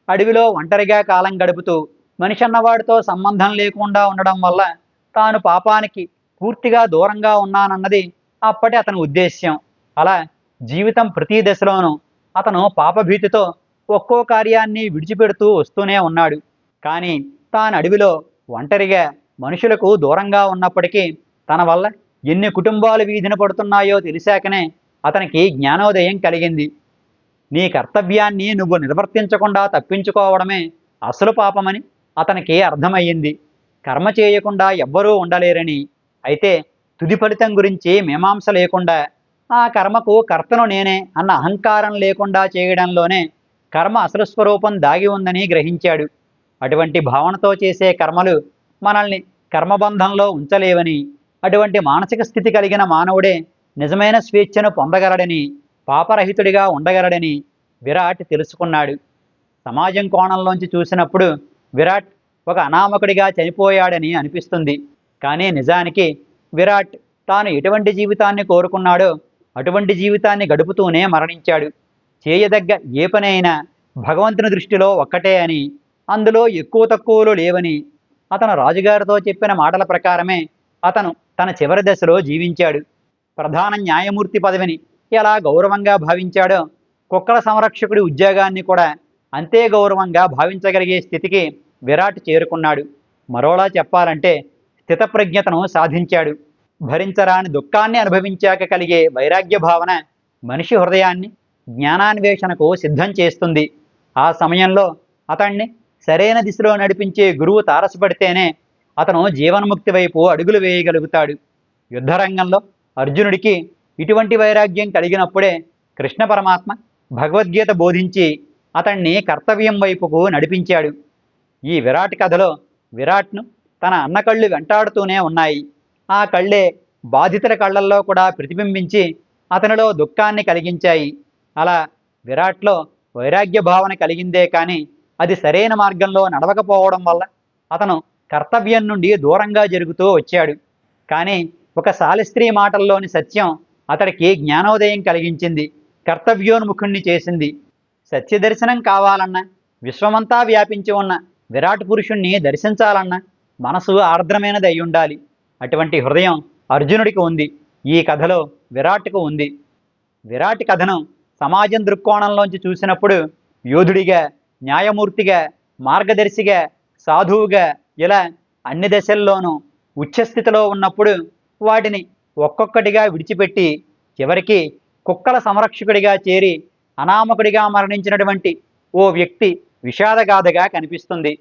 అడవిలో ఒంటరిగా కాలం గడుపుతూ మనిషి అన్నవాడితో సంబంధం లేకుండా ఉండడం వల్ల తాను పాపానికి పూర్తిగా దూరంగా ఉన్నానన్నది అప్పటి అతని ఉద్దేశ్యం. అలా జీవితం ప్రతి దశలోనూ అతను పాపభీతితో ఒక్కో కార్యాన్ని విడిచిపెడుతూ వస్తూనే ఉన్నాడు. కానీ తాను అడవిలో ఒంటరిగా మనుషులకు దూరంగా ఉన్నప్పటికీ తన వల్ల ఎన్ని కుటుంబాలు వీధిన పడుతున్నాయో తెలిసాకనే అతనికి జ్ఞానోదయం కలిగింది. నీ కర్తవ్యాన్ని నువ్వు నిర్వర్తించకుండా తప్పించుకోవడమే అసలు పాపమని అతనికి అర్థమయ్యింది. కర్మ చేయకుండా ఎవ్వరూ ఉండలేరని, అయితే తుది ఫలితం గురించి మీమాంస లేకుండా ఆ కర్మకు కర్తను నేనే అన్న అహంకారం లేకుండా చేయడంలోనే కర్మ అసలు స్వరూపం దాగి ఉందని గ్రహించాడు. అటువంటి భావనతో చేసే కర్మలు మనల్ని కర్మబంధంలో ఉంచలేవని, అటువంటి మానసిక స్థితి కలిగిన మానవుడే నిజమైన స్వేచ్ఛను పొందగలడని, పాపరహితుడిగా ఉండగలడని విరాట్ తెలుసుకున్నాడు. సమాజం కోణంలోంచి చూసినప్పుడు విరాట్ ఒక అనామకుడిగా చనిపోయాడని అనిపిస్తుంది. కానీ నిజానికి విరాట్ తాను ఎటువంటి జీవితాన్ని కోరుకున్నాడో అటువంటి జీవితాన్ని గడుపుతూనే మరణించాడు. చేయదగ్గ ఏ పని అయినా భగవంతుని దృష్టిలో ఒక్కటే అని, అందులో ఎక్కువ తక్కువలు లేవని అతను రాజుగారితో చెప్పిన మాటల ప్రకారమే అతను తన చివరి దశలో జీవించాడు. ప్రధాన న్యాయమూర్తి పదవిని ఎలా గౌరవంగా భావించాడో కుక్కల సంరక్షకుడి ఉద్యోగాన్ని కూడా అంతే గౌరవంగా భావించగలిగే స్థితికి విరాట్ చేరుకున్నాడు. మరోలా చెప్పాలంటే స్థితప్రజ్ఞతను సాధించాడు. భరించరాని దుఃఖాన్ని అనుభవించాక కలిగే వైరాగ్య భావన మనిషి హృదయాన్ని జ్ఞానాన్వేషణకు సిద్ధం చేస్తుంది. ఆ సమయంలో అతన్ని సరైన దిశలో నడిపించే గురువు తారసపడితేనే అతను జీవన్ముక్తి వైపు అడుగులు వేయగలుగుతాడు. యుద్ధరంగంలో అర్జునుడికి ఇటువంటి వైరాగ్యం కలిగినప్పుడే కృష్ణ పరమాత్మ భగవద్గీత బోధించి అతన్ని కర్తవ్యం వైపుకు నడిపించాడు. ఈ విరాట్ కథలో విరాట్ను తన అన్న కళ్ళు వెంటాడుతూనే ఉన్నాయి. ఆ కళ్ళే బాధితుల కళ్ళల్లో కూడా ప్రతిబింబించి అతనిలో దుఃఖాన్ని కలిగించాయి. అలా విరాట్లో వైరాగ్య భావన కలిగిందే కానీ అది సరైన మార్గంలో నడవకపోవడం వల్ల అతను కర్తవ్యం నుండి దూరంగా జరుగుతూ వచ్చాడు. కానీ ఒక శాలిస్త్రీ మాటల్లోని సత్యం అతడికి జ్ఞానోదయం కలిగించింది, కర్తవ్యోన్ముఖుణ్ణి చేసింది. సత్యదర్శనం కావాలన్నా, విశ్వమంతా వ్యాపించి ఉన్న విరాట్ పురుషుణ్ణి దర్శించాలన్నా మనసు ఆర్ద్రమైనది అయి ఉండాలి. అటువంటి హృదయం అర్జునుడికి ఉంది. ఈ కథలో విరాట్కు ఉంది. విరాట్ కథను సమాజం దృక్కోణంలోంచి చూసినప్పుడు యోధుడిగా, న్యాయమూర్తిగా, మార్గదర్శిగా, సాధువుగా ఇలా అన్ని దశల్లోనూ ఉచ్చస్థితిలో ఉన్నప్పుడు వాటిని ఒక్కొక్కటిగా విడిచిపెట్టి చివరికి కుక్కల సంరక్షకుడిగా చేరి అనామకుడిగా మరణించినటువంటి ఓ వ్యక్తి విషాదగాథగా కనిపిస్తుంది.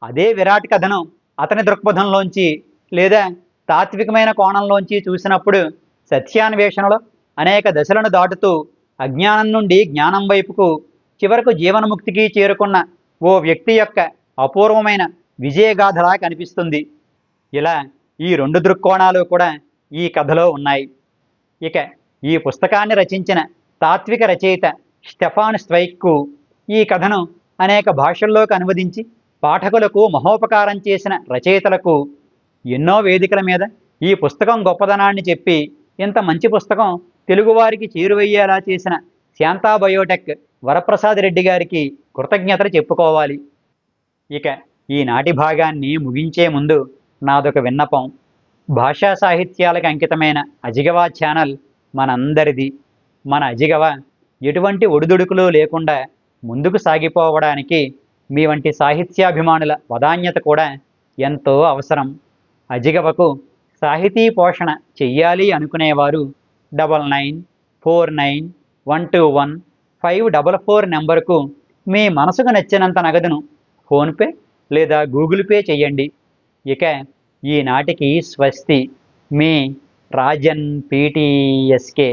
అదే విరాట్ కథను అతని దృక్పథంలోంచి లేదా తాత్వికమైన కోణంలోంచి చూసినప్పుడు సత్యాన్వేషణలో అనేక దశలను దాటుతూ అజ్ఞానం నుండి జ్ఞానం వైపుకు చివరకు జీవన్ముక్తికి చేరుకున్న ఓ వ్యక్తి యొక్క అపూర్వమైన విజయగాథలా కనిపిస్తుంది. ఇలా ఈ రెండు దృక్కోణాలు కూడా ఈ కథలో ఉన్నాయి. ఇక ఈ పుస్తకాన్ని రచించిన తాత్విక రచయిత స్టెఫాన్ స్ట్రైక్కు ఈ కథను అనేక భాషల్లోకి అనువదించి పాఠకులకు మహోపకారం చేసిన రచయితలకు ఎన్నో వేదికల మీద ఈ పుస్తకం గొప్పదనాన్ని చెప్పి ఇంత మంచి పుస్తకం తెలుగువారికి చేరువయ్యేలా చేసిన శాంతా బయోటెక్ వరప్రసాద్ రెడ్డి గారికి కృతజ్ఞతలు చెప్పుకోవాలి. ఇక ఈనాటి భాగాన్ని ముగించే ముందు నాదొక విన్నపం. భాషా సాహిత్యాలకు అంకితమైన అజిగవా ఛానల్ మనందరిది. మన అజిగవ ఎటువంటి ఒడిదుడుకులు లేకుండా ముందుకు సాగిపోవడానికి మీ వంటి సాహిత్యాభిమానుల వదాన్యత కూడా ఎంతో అవసరం. అజిగవకు సాహితీ పోషణ చెయ్యాలి అనుకునేవారు 9949121544 నెంబరుకు మీ మనసుకు నచ్చినంత నగదును ఫోన్పే లేదా గూగుల్ పే చేయండి. ఇక ఈనాటికి స్వస్తి. మీ రాజన్ పీటీఎస్కే.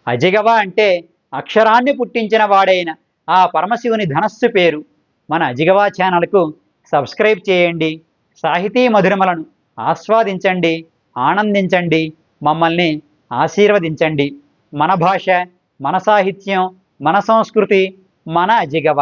అజిగవ అంటే అక్షరాన్ని పుట్టించిన వాడైన ఆ పరమశివుని ధనస్సు పేరు. మన అజిగవా ఛానల్కు సబ్స్క్రైబ్ చేయండి. సాహితీ మధురిమలను ఆస్వాదించండి, ఆనందించండి, మమ్మల్ని ఆశీర్వదించండి. మన భాష, మన సాహిత్యం, మన సంస్కృతి, మన అజిగవ.